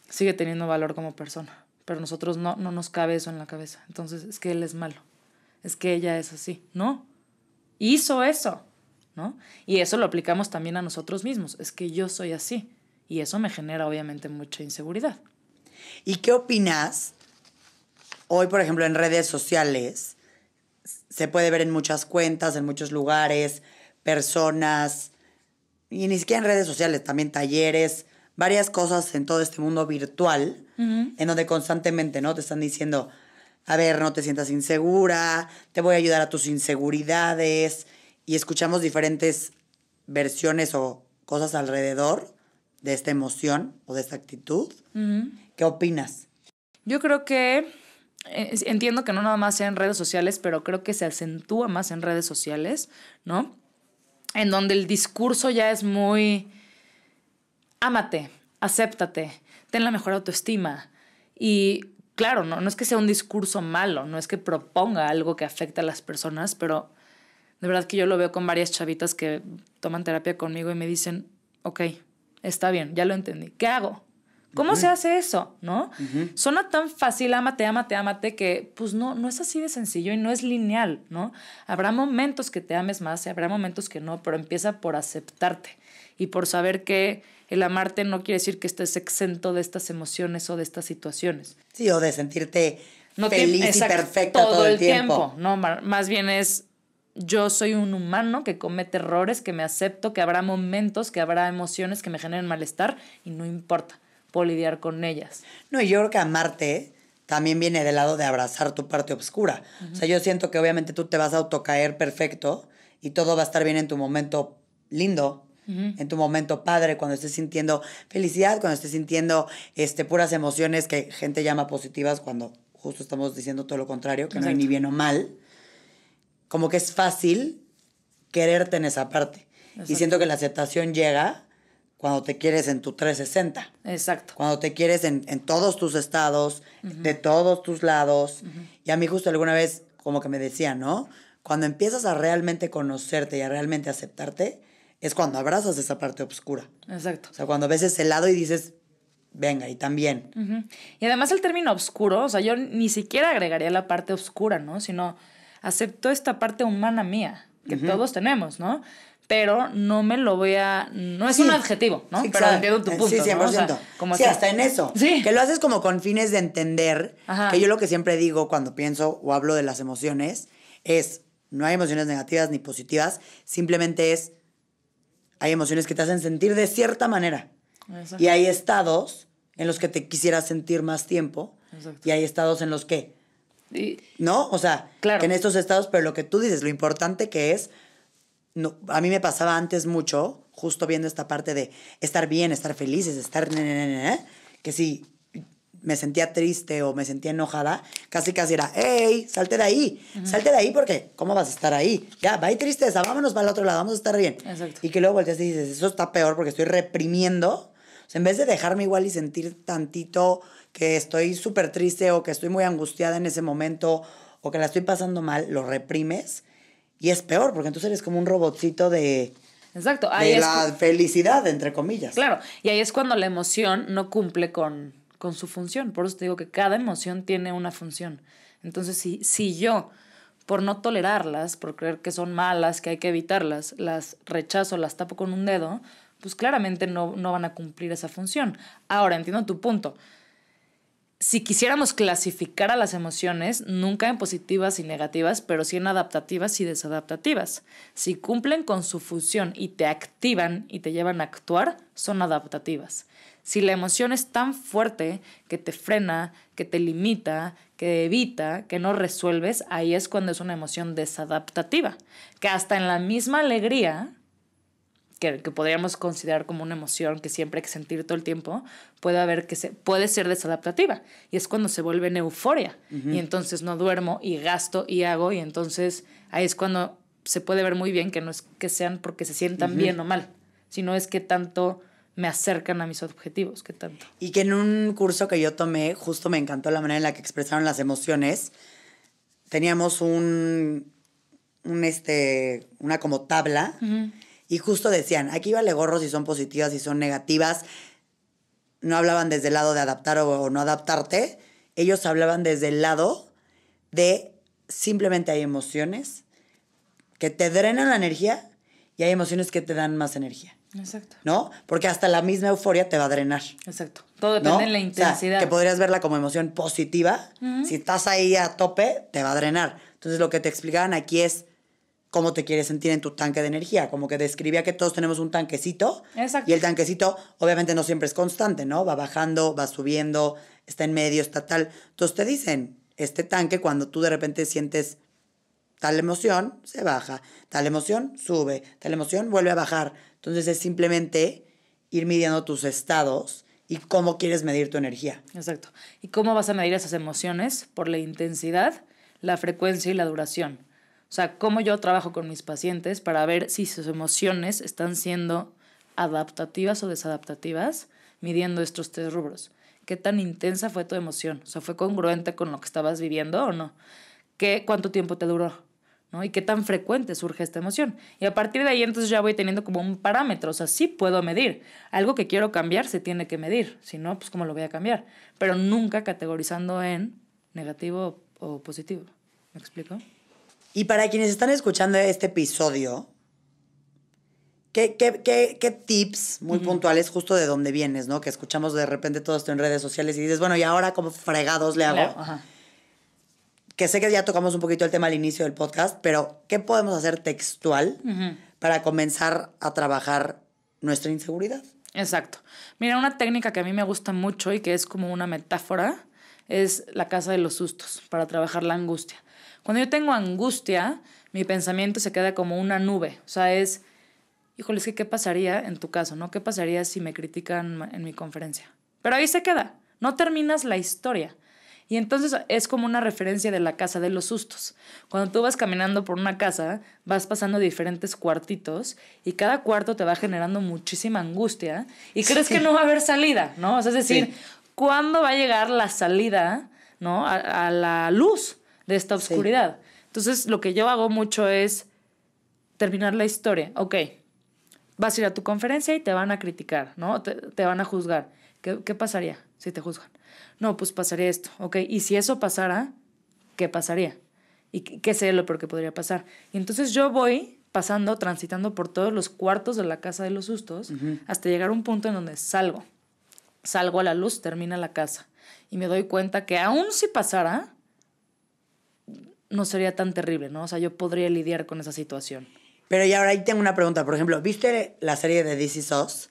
sigue teniendo valor como persona. Pero nosotros no nos cabe eso en la cabeza. Entonces, es que él es malo. Es que ella es así. No. Hizo eso, ¿no? Y eso lo aplicamos también a nosotros mismos. Es que yo soy así. Y eso me genera, obviamente, mucha inseguridad. ¿Y qué opinas? Hoy, por ejemplo, en redes sociales, se puede ver en muchas cuentas, en muchos lugares, personas, y ni siquiera en redes sociales, también talleres, varias cosas en todo este mundo virtual, en donde constantemente, ¿no? Te están diciendo, a ver, no te sientas insegura, te voy a ayudar a tus inseguridades, y escuchamos diferentes versiones o cosas alrededor de esta emoción o de esta actitud. ¿Qué opinas? Yo creo que entiendo que no nada más sea en redes sociales, pero creo que se acentúa más en redes sociales, ¿no? En donde el discurso ya es muy ámate, acéptate, ten la mejor autoestima. Y claro, no es que sea un discurso malo, no es que proponga algo que afecte a las personas, pero de verdad que yo lo veo con varias chavitas que toman terapia conmigo y me dicen, ok, está bien, ya lo entendí, ¿qué hago? ¿Cómo se hace eso? ¿No? Suena tan fácil, ámate, ámate, ámate, que pues no es así de sencillo y no es lineal, ¿no? Habrá momentos que te ames más y habrá momentos que no, pero empieza por aceptarte y por saber que el amarte no quiere decir que estés exento de estas emociones o de estas situaciones. Sí, o de sentirte feliz y perfecta todo el tiempo. No, más bien es, yo soy un humano que comete errores, que me acepto, que habrá momentos, que habrá emociones que me generen malestar y no importa. Puedo lidiar con ellas. No, y yo creo que amarte también viene del lado de abrazar tu parte oscura. O sea, yo siento que obviamente tú te vas a autocaer perfecto y todo va a estar bien en tu momento lindo, en tu momento padre, cuando estés sintiendo felicidad, cuando estés sintiendo puras emociones que gente llama positivas, cuando justo estamos diciendo todo lo contrario, que no hay ni bien o mal. Como que es fácil quererte en esa parte. Y siento que la aceptación llega cuando te quieres en tu 360. Exacto. Cuando te quieres en todos tus estados, de todos tus lados. Y a mí justo alguna vez como que me decían, ¿no? Cuando empiezas a realmente conocerte y a realmente aceptarte, es cuando abrazas esa parte oscura. Exacto. O sea, cuando ves ese lado y dices, venga, y también. Y además el término oscuro, o sea, yo ni siquiera agregaría la parte oscura, ¿no? Sino acepto esta parte humana mía, que todos tenemos, ¿no? Pero no me lo voy a... No es un adjetivo, ¿no? Sí, pero claro. entiendo tu punto, Sí, 100%. ¿no? O sea, como sí, que... hasta en eso. Sí. Que lo haces como con fines de entender. Ajá. Que yo lo que siempre digo cuando pienso o hablo de las emociones es, no hay emociones negativas ni positivas, simplemente es, hay emociones que te hacen sentir de cierta manera. Exacto. Y hay estados en los que te quisieras sentir más tiempo. Exacto. Y hay estados en los que, ¿no? O sea, claro. que en estos estados, pero lo que tú dices, lo importante que es, no, a mí me pasaba antes mucho, justo viendo esta parte de estar bien, estar felices, estar... que si me sentía triste o me sentía enojada, casi era, ¡ey, salte de ahí! Salte de ahí porque, ¿cómo vas a estar ahí? Ya, va y tristeza, vámonos para el otro lado, vamos a estar bien. Exacto. Y que luego volteas y dices, eso está peor porque estoy reprimiendo. O sea, en vez de dejarme igual y sentir tantito que estoy súper triste o que estoy muy angustiada en ese momento o que la estoy pasando mal, lo reprimes. Y es peor, porque entonces eres como un robotcito de... Exacto. Ahí de la felicidad, entre comillas. Claro, y ahí es cuando la emoción no cumple con su función. Por eso te digo que cada emoción tiene una función. Entonces, si yo, por no tolerarlas, por creer que son malas, que hay que evitarlas, las rechazo, las tapo con un dedo, pues claramente no van a cumplir esa función. Ahora, entiendo tu punto. Si quisiéramos clasificar a las emociones, nunca en positivas y negativas, pero sí en adaptativas y desadaptativas. Si cumplen con su función y te activan y te llevan a actuar, son adaptativas. Si la emoción es tan fuerte que te frena, que te limita, que evita, que no resuelves, ahí es cuando es una emoción desadaptativa. Que hasta en la misma alegría, que podríamos considerar como una emoción que siempre hay que sentir todo el tiempo, puede ser desadaptativa. Y es cuando se vuelve en euforia. Y entonces no duermo y gasto y hago. Y entonces ahí es cuando se puede ver muy bien que no es que sean porque se sientan bien o mal, sino es que tanto me acercan a mis objetivos, que tanto. Y que en un curso que yo tomé, justo me encantó la manera en la que expresaron las emociones. Teníamos una como tabla. Y justo decían, aquí vale gorro si son positivas, si son negativas. No hablaban desde el lado de adaptar o no adaptarte. Ellos hablaban desde el lado de simplemente hay emociones que te drenan la energía y hay emociones que te dan más energía. Exacto. ¿No? Porque hasta la misma euforia te va a drenar. Exacto. Todo depende, ¿no?, de la intensidad. O sea, que podrías verla como emoción positiva. Si estás ahí a tope, te va a drenar. Entonces, lo que te explicaban aquí es cómo te quieres sentir en tu tanque de energía. Como que describía que todos tenemos un tanquecito. Exacto. Y el tanquecito, obviamente, no siempre es constante, ¿no? Va bajando, va subiendo, está en medio, está tal. Entonces, te dicen, este tanque, cuando tú de repente sientes tal emoción, se baja. Tal emoción, sube. Tal emoción, vuelve a bajar. Entonces, es simplemente ir midiendo tus estados y cómo quieres medir tu energía. Exacto. ¿Y cómo vas a medir esas emociones? Por la intensidad, la frecuencia y la duración. O sea, cómo yo trabajo con mis pacientes para ver si sus emociones están siendo adaptativas o desadaptativas, midiendo estos 3 rubros. ¿Qué tan intensa fue tu emoción? O sea, ¿fue congruente con lo que estabas viviendo o no? ¿Cuánto tiempo te duró? ¿No? ¿Y qué tan frecuente surge esta emoción? Y a partir de ahí entonces ya voy teniendo como un parámetro. O sea, sí puedo medir. Algo que quiero cambiar se tiene que medir. Si no, pues ¿cómo lo voy a cambiar? Pero nunca categorizando en negativo o positivo. ¿Me explico? Y para quienes están escuchando este episodio, ¿qué tips muy puntuales justo de dónde vienes, ¿no? Que escuchamos de repente todo esto en redes sociales y dices, bueno, ¿y ahora cómo fregados le hago? Ajá. Que sé que ya tocamos un poquito el tema al inicio del podcast, pero ¿qué podemos hacer textual para comenzar a trabajar nuestra inseguridad? Exacto. Mira, una técnica que a mí me gusta mucho y que es como una metáfora es la casa de los sustos para trabajar la angustia. Cuando yo tengo angustia, mi pensamiento se queda como una nube. O sea, híjole, es que ¿qué pasaría en tu caso, no? ¿Qué pasaría si me critican en mi conferencia? Pero ahí se queda. No terminas la historia. Y entonces es como una referencia de la casa de los sustos. Cuando tú vas caminando por una casa, vas pasando diferentes cuartitos y cada cuarto te va generando muchísima angustia y crees que no va a haber salida, ¿no? O sea, es decir, ¿cuándo va a llegar la salida, ¿no? a la luz de esta oscuridad? Entonces, lo que yo hago mucho es terminar la historia. Ok, vas a ir a tu conferencia y te van a criticar, ¿no? Te van a juzgar. ¿Qué pasaría si te juzgan? No, pues pasaría esto, ¿ok? Y si eso pasara, ¿qué pasaría? ¿Y qué sería lo peor que podría pasar? Y entonces yo voy transitando por todos los cuartos de la casa de los sustos, hasta llegar a un punto en donde salgo a la luz, termina la casa. Y me doy cuenta que aún si pasara, no sería tan terrible, ¿no? O sea, yo podría lidiar con esa situación. Pero y ahora ahí tengo una pregunta. Por ejemplo, ¿viste la serie de This Is Us?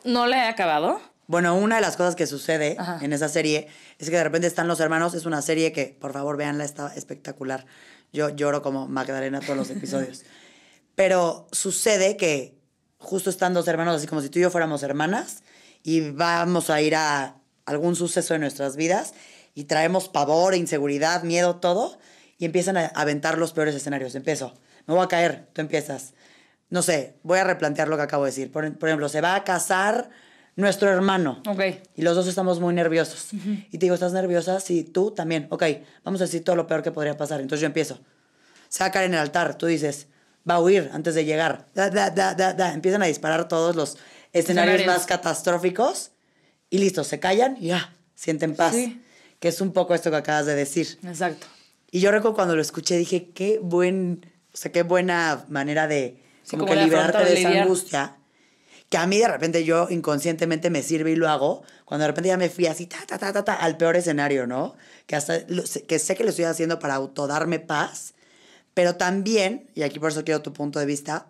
¿No la he acabado? Bueno, una de las cosas que sucede en esa serie es que de repente están los hermanos. Es una serie que, por favor, véanla, está espectacular. Yo lloro como Magdalena todos los episodios. Pero sucede que justo están dos hermanos, así como si tú y yo fuéramos hermanas, y vamos a ir a algún suceso de nuestras vidas y traemos pavor, inseguridad, miedo, todo, y empiezan a aventar los peores escenarios. Empiezo, me voy a caer, tú empiezas. No sé, voy a replantear lo que acabo de decir. Por ejemplo, se va a casar nuestro hermano. Ok. Y los dos estamos muy nerviosos. Y te digo, ¿estás nerviosa? Sí, tú también. Ok, vamos a decir todo lo peor que podría pasar. Entonces yo empiezo. Se va a caer en el altar. Tú dices, va a huir antes de llegar. Empiezan a disparar todos los escenarios más catastróficos. Y listo, se callan y ya, sienten paz. Sí. Que es un poco esto que acabas de decir. Exacto. Y yo recuerdo cuando lo escuché, dije, qué buena manera de como que de liberarte de esa lidiar. angustia. Que a mí de repente yo inconscientemente me sirve y lo hago. Cuando de repente ya me fui así, al peor escenario, ¿no? Que hasta que sé que lo estoy haciendo para autodarme paz. Pero también, y aquí por eso quiero tu punto de vista,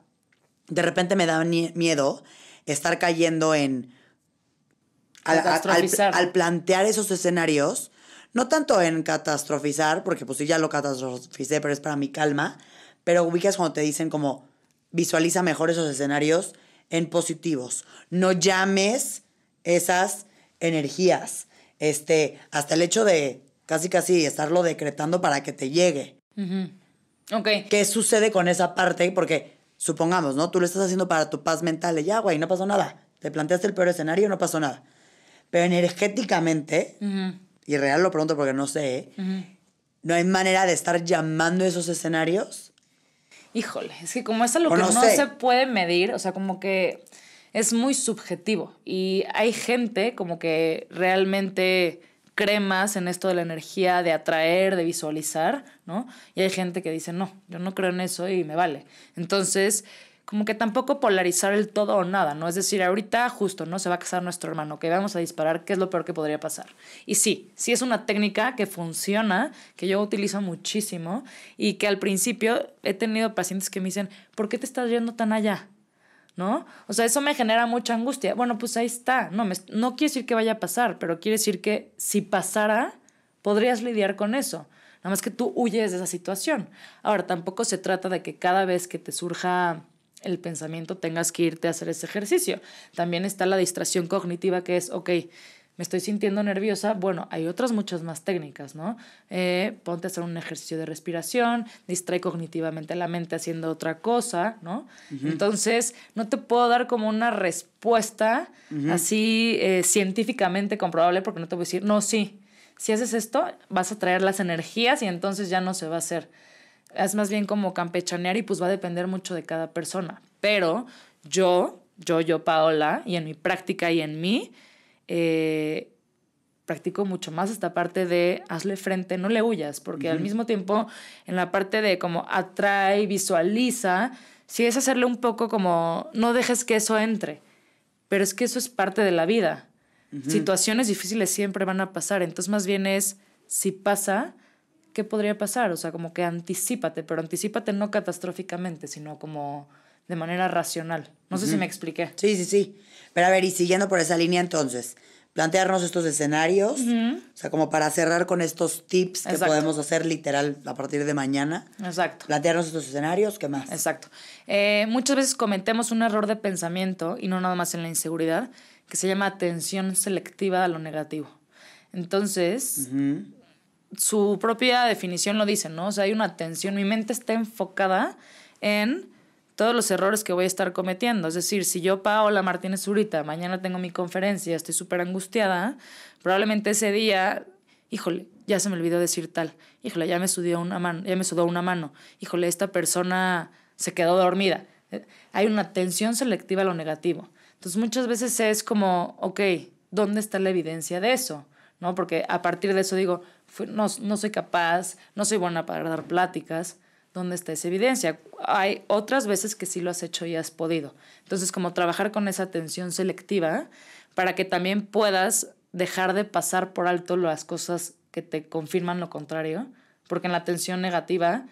de repente me da miedo estar cayendo en... Al plantear esos escenarios, no tanto en catastrofizar, porque pues sí ya lo catastroficé, pero es para mi calma, pero ubicas cuando te dicen como visualiza mejor esos escenarios en positivos. No llames esas energías. Hasta el hecho de casi estarlo decretando para que te llegue. Ok. ¿Qué sucede con esa parte? Porque supongamos, ¿no? Tú lo estás haciendo para tu paz mental. Y ya, güey, no pasó nada. Te planteaste el peor escenario, no pasó nada. Pero energéticamente, y real lo pregunto porque no sé, no hay manera de estar llamando esos escenarios. Híjole, es que como es algo que no se puede medir, o sea, como que es muy subjetivo. Y hay gente como que realmente cree más en esto de la energía, de atraer, de visualizar, ¿no? Y hay gente que dice, no, yo no creo en eso y me vale. Entonces, como que tampoco polarizar el todo o nada, ¿no? Es decir, ahorita justo, ¿no? Se va a casar nuestro hermano, que vamos a disparar, ¿qué es lo peor que podría pasar? Y sí es una técnica que funciona, que yo utilizo muchísimo y que al principio he tenido pacientes que me dicen, ¿por qué te estás yendo tan allá? ¿No? O sea, eso me genera mucha angustia. Bueno, pues ahí está. No quiere decir que vaya a pasar, pero quiere decir que si pasara, podrías lidiar con eso. Nada más que tú huyes de esa situación. Ahora, tampoco se trata de que cada vez que te surja el pensamiento tengas que irte a hacer ese ejercicio. También está la distracción cognitiva que es, ok, me estoy sintiendo nerviosa. Bueno, hay otras muchas más técnicas, ¿no? Ponte a hacer un ejercicio de respiración, distrae cognitivamente la mente haciendo otra cosa, ¿no? Entonces, no te puedo dar como una respuesta así científicamente comprobable porque no te voy a decir, no, sí, si haces esto vas a traer las energías y entonces ya no se va a hacer. Es más bien como campechanear y pues va a depender mucho de cada persona. Pero yo, Paola, y en mi práctica y en mí, practico mucho más esta parte de hazle frente, no le huyas, porque al mismo tiempo en la parte de como atrae, visualiza, sí es hacerle un poco como no dejes que eso entre, pero es que eso es parte de la vida. Situaciones difíciles siempre van a pasar, entonces más bien es si pasa, ¿qué podría pasar? O sea, como que anticípate, pero anticípate no catastróficamente, sino como de manera racional. No sé si me expliqué. Sí. Pero a ver, y siguiendo por esa línea entonces, plantearnos estos escenarios, o sea, como para cerrar con estos tips que podemos hacer literal a partir de mañana. Exacto. Plantearnos estos escenarios, ¿qué más? Exacto. Muchas veces cometemos un error de pensamiento, y no nada más en la inseguridad, que se llama atención selectiva a lo negativo. Entonces, su propia definición lo dice, ¿no? O sea, hay una atención, mi mente está enfocada en todos los errores que voy a estar cometiendo. Es decir, si yo, Paola Martínez Zurita, mañana tengo mi conferencia, estoy súper angustiada, probablemente ese día, híjole, ya se me olvidó decir tal, híjole, ya me sudó una mano, híjole, esta persona se quedó dormida. Hay una atención selectiva a lo negativo. Entonces muchas veces es como, ok, ¿dónde está la evidencia de eso? ¿No? Porque a partir de eso digo, no soy capaz, no soy buena para dar pláticas. ¿Dónde está esa evidencia? Hay otras veces que sí lo has hecho y has podido. Entonces, como trabajar con esa atención selectiva para que también puedas dejar de pasar por alto las cosas que te confirman lo contrario, porque en la atención negativa,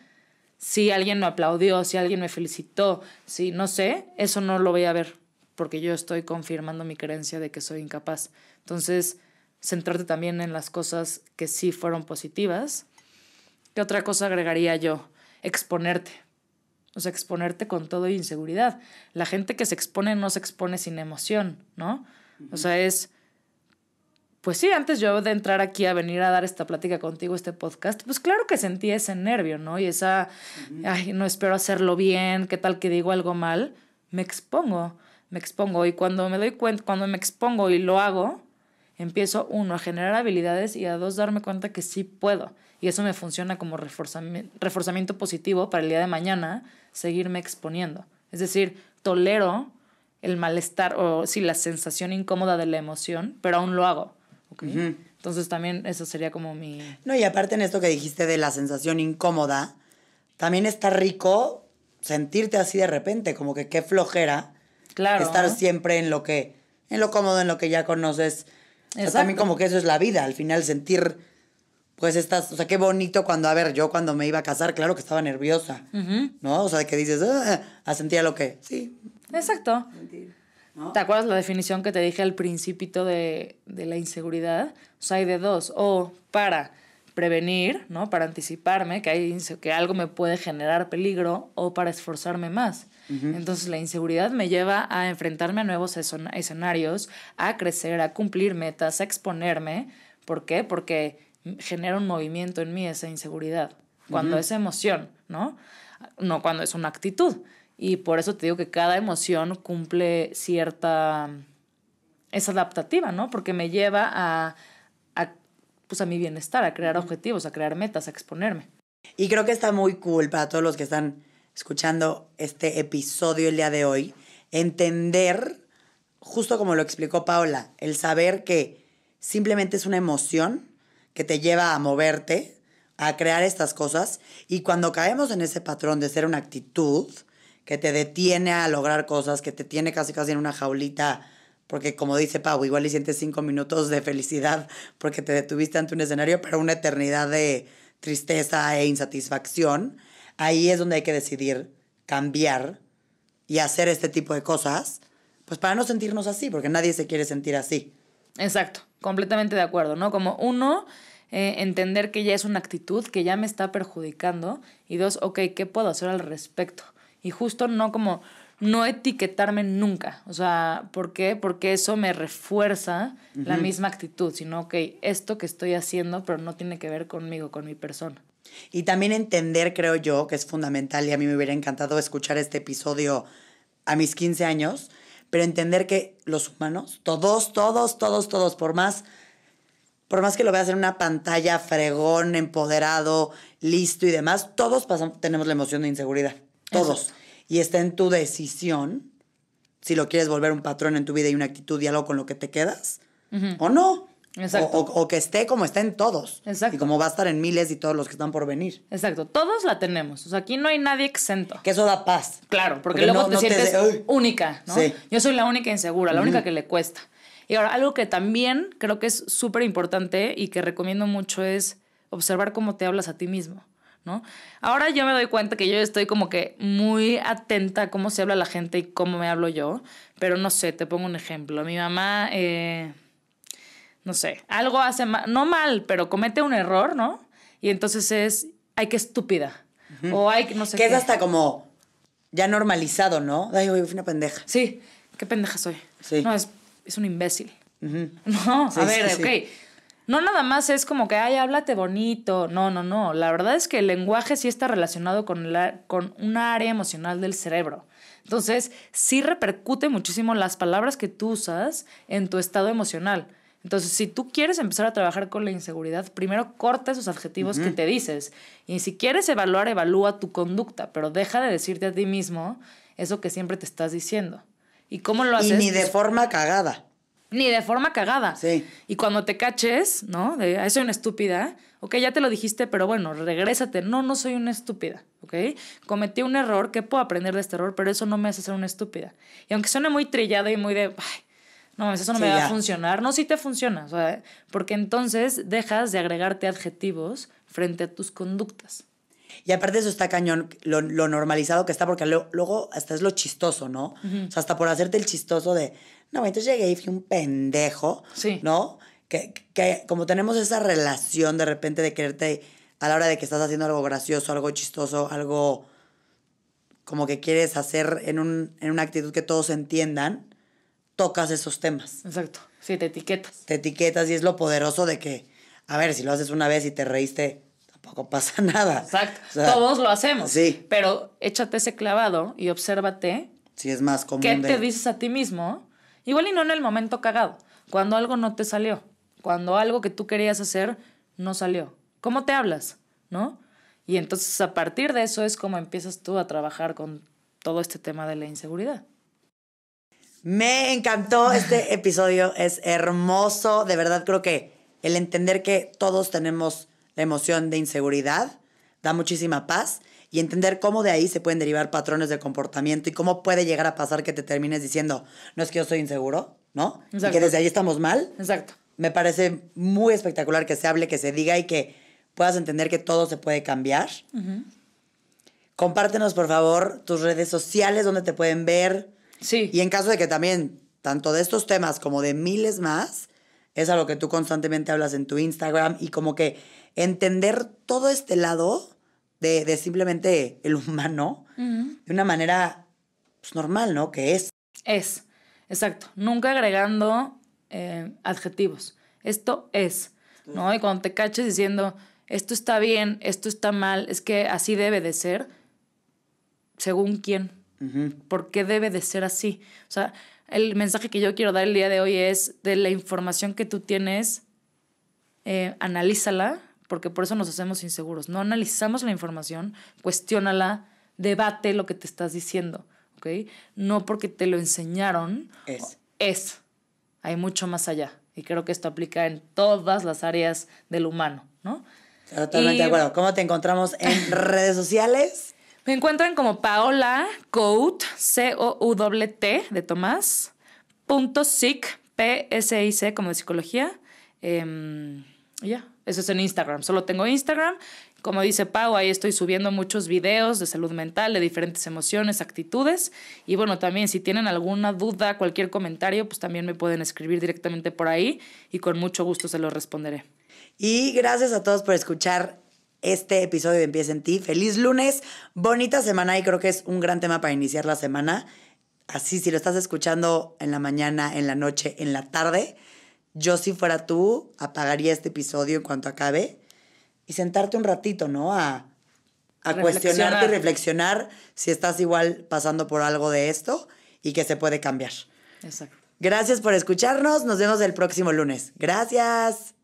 si alguien me aplaudió, si alguien me felicitó, si no sé, eso no lo voy a ver, porque yo estoy confirmando mi creencia de que soy incapaz. Entonces, centrarte también en las cosas que sí fueron positivas. ¿Qué otra cosa agregaría yo? Exponerte. O sea, exponerte con todo y inseguridad. La gente que se expone no se expone sin emoción, ¿no? O sea, pues sí, antes yo de entrar aquí a venir a dar esta plática contigo, este podcast, pues claro que sentí ese nervio, ¿no? Y esa, ay, no espero hacerlo bien, ¿qué tal que digo algo mal? Me expongo. Y cuando me doy cuenta, cuando me expongo y lo hago, empiezo, 1, a generar habilidades y a 2, darme cuenta que sí puedo. Y eso me funciona como reforzamiento positivo para el día de mañana seguirme exponiendo. Es decir, tolero el malestar o sí, la sensación incómoda de la emoción, pero aún lo hago. ¿Okay? Entonces también eso sería como mi... No, y aparte en esto que dijiste de la sensación incómoda, también está rico sentirte así de repente, como que qué flojera. Claro. Estar siempre en lo cómodo, en lo que ya conoces. O sea, también como que eso es la vida, al final sentir, pues o sea, qué bonito cuando, yo cuando me iba a casar, claro que estaba nerviosa, ¿no? O sea, que dices, sentía lo que, sí. Exacto. Sentir, ¿no? ¿Te acuerdas la definición que te dije al principito de la inseguridad? O sea, hay de 2, o para prevenir, ¿no? Para anticiparme que algo me puede generar peligro, o para esforzarme más. Entonces la inseguridad me lleva a enfrentarme a nuevos escenarios, a crecer, a cumplir metas, a exponerme. ¿Por qué? Porque genera un movimiento en mí esa inseguridad. Cuando es emoción, ¿no? No cuando es una actitud. Y por eso te digo que cada emoción cumple cierta... es adaptativa, ¿no? Porque me lleva a mi bienestar, a crear objetivos, a crear metas, a exponerme. Y creo que está muy cool para todos los que están escuchando este episodio el día de hoy, entender, justo como lo explicó Paola, el saber que simplemente es una emoción que te lleva a moverte, a crear estas cosas, y cuando caemos en ese patrón de ser una actitud que te detiene a lograr cosas, que te tiene casi en una jaulita, porque como dice Pau, igual y sientes 5 minutos de felicidad porque te detuviste ante un escenario, pero una eternidad de tristeza e insatisfacción, ahí es donde hay que decidir cambiar y hacer este tipo de cosas, pues para no sentirnos así, porque nadie se quiere sentir así. Exacto, completamente de acuerdo, ¿no? Como 1, entender que ya es una actitud que ya me está perjudicando, y 2, ok, ¿qué puedo hacer al respecto? Y justo no etiquetarme nunca. O sea, ¿por qué? Porque eso me refuerza la misma actitud, sino, ok, esto que estoy haciendo, pero no tiene que ver conmigo, con mi persona. Y también entender, creo yo, que es fundamental, y a mí me hubiera encantado escuchar este episodio a mis 15 años, pero entender que los humanos, todos, por más que lo veas en una pantalla fregón, empoderado, listo y demás, todos tenemos la emoción de inseguridad. Todos. Eso. Y está en tu decisión si lo quieres volver un patrón en tu vida y una actitud y algo con lo que te quedas, o no. Exacto. O que esté como está en todos. Exacto. Y como va a estar en miles y todos los que están por venir. Exacto. Todos la tenemos. O sea, aquí no hay nadie exento. Que eso da paz. Claro, porque luego te sientes única, ¿no? Sí. Yo soy la única insegura, la única que le cuesta. Y ahora, algo que también creo que es súper importante y que recomiendo mucho es observar cómo te hablas a ti mismo, ¿no? Ahora yo me doy cuenta que yo estoy como que muy atenta a cómo se habla la gente y cómo me hablo yo, pero no sé, te pongo un ejemplo. Mi mamá, no sé, algo hace no mal, pero comete un error, ¿no? Y entonces es, ay, qué estúpida. O ay, no sé qué. Que es hasta como ya normalizado, ¿no? Ay, fui una pendeja. Sí, qué pendeja soy. Sí. No, es un imbécil. No, sí, a ver, sí, ok. no nada más es como que, ay, háblate bonito. No. La verdad es que el lenguaje sí está relacionado con una área emocional del cerebro. Entonces, sí repercute muchísimo las palabras que tú usas en tu estado emocional. Entonces, si tú quieres empezar a trabajar con la inseguridad, primero corta esos adjetivos que te dices. Y si quieres evaluar, evalúa tu conducta, pero deja de decirte a ti mismo eso que siempre te estás diciendo. ¿Y cómo lo haces? Y ni de forma cagada. Ni de forma cagada. Sí. Y cuando te caches, ¿no? Soy una estúpida. Ok, ya te lo dijiste, pero bueno, regrésate. No soy una estúpida, ¿ok? Cometí un error, ¿qué puedo aprender de este error? Pero eso no me hace ser una estúpida. Y aunque suene muy trillada y muy de, ay, no, eso no me va a funcionar. No, sí te funciona. O sea, porque entonces dejas de agregarte adjetivos frente a tus conductas. Y aparte eso está cañón, lo normalizado que está, porque luego hasta es lo chistoso, ¿no? O sea, hasta por hacerte el chistoso de, no, entonces llegué y fui un pendejo, sí. ¿no? Que como tenemos esa relación de repente de quererte a la hora de que estás haciendo algo gracioso, algo chistoso, algo como que quieres hacer en una actitud que todos entiendan, tocas esos temas. Exacto. Sí, te etiquetas. Te etiquetas y es lo poderoso de que, a ver, si lo haces una vez y te reíste, tampoco pasa nada. Exacto. O sea, todos lo hacemos. Sí. Pero échate ese clavado y obsérvate. Sí, es más común. ¿Qué te dices a ti mismo? Igual y no en el momento cagado. Cuando algo no te salió. Cuando algo que tú querías hacer no salió. ¿Cómo te hablas? ¿No? Y entonces a partir de eso es como empiezas tú a trabajar con todo este tema de la inseguridad. Me encantó este episodio. Es hermoso. De verdad creo que el entender que todos tenemos la emoción de inseguridad da muchísima paz. Y entender cómo de ahí se pueden derivar patrones de comportamiento y cómo puede llegar a pasar que te termines diciendo, no es que yo soy inseguro, ¿no? Exacto. Y que desde ahí estamos mal. Exacto. Me parece muy espectacular que se hable, que se diga y que puedas entender que todo se puede cambiar. Compártenos, por favor, tus redes sociales, donde te pueden ver. Sí. Y en caso de que también, tanto de estos temas como de miles más, es a lo que tú constantemente hablas en tu Instagram y como que entender todo este lado de simplemente el humano de una manera pues, normal, ¿no? Que es. Es, exacto. Nunca agregando adjetivos. Esto es, ¿no? Y cuando te caches diciendo, esto está bien, esto está mal, es que así debe de ser, ¿según quién? ¿Por qué debe de ser así? O sea, el mensaje que yo quiero dar el día de hoy es de la información que tú tienes, analízala, porque por eso nos hacemos inseguros. No analizamos la información, cuestiónala, debate lo que te estás diciendo, ¿ok? No porque te lo enseñaron. Es. Hay mucho más allá. Y creo que esto aplica en todas las áreas del humano, ¿no? Totalmente de acuerdo. ¿Cómo te encontramos en redes sociales? Me encuentran como Paola Cout, C-O-U-T de Tomás, .sic, P-S-I-C, como de psicología. Ya, eso es en Instagram. Solo tengo Instagram. Como dice Pau, ahí estoy subiendo muchos videos de salud mental, de diferentes emociones, actitudes. Y bueno, también si tienen alguna duda, cualquier comentario, pues también me pueden escribir directamente por ahí y con mucho gusto se los responderé. Y gracias a todos por escuchar este episodio de Empieza en Ti. Feliz lunes, bonita semana y creo que es un gran tema para iniciar la semana. Así, si lo estás escuchando en la mañana, en la noche, en la tarde, yo si fuera tú, apagaría este episodio en cuanto acabe y sentarte un ratito, ¿no? A cuestionarte y reflexionar si estás igual pasando por algo de esto y que se puede cambiar. Exacto. Gracias por escucharnos. Nos vemos el próximo lunes. Gracias.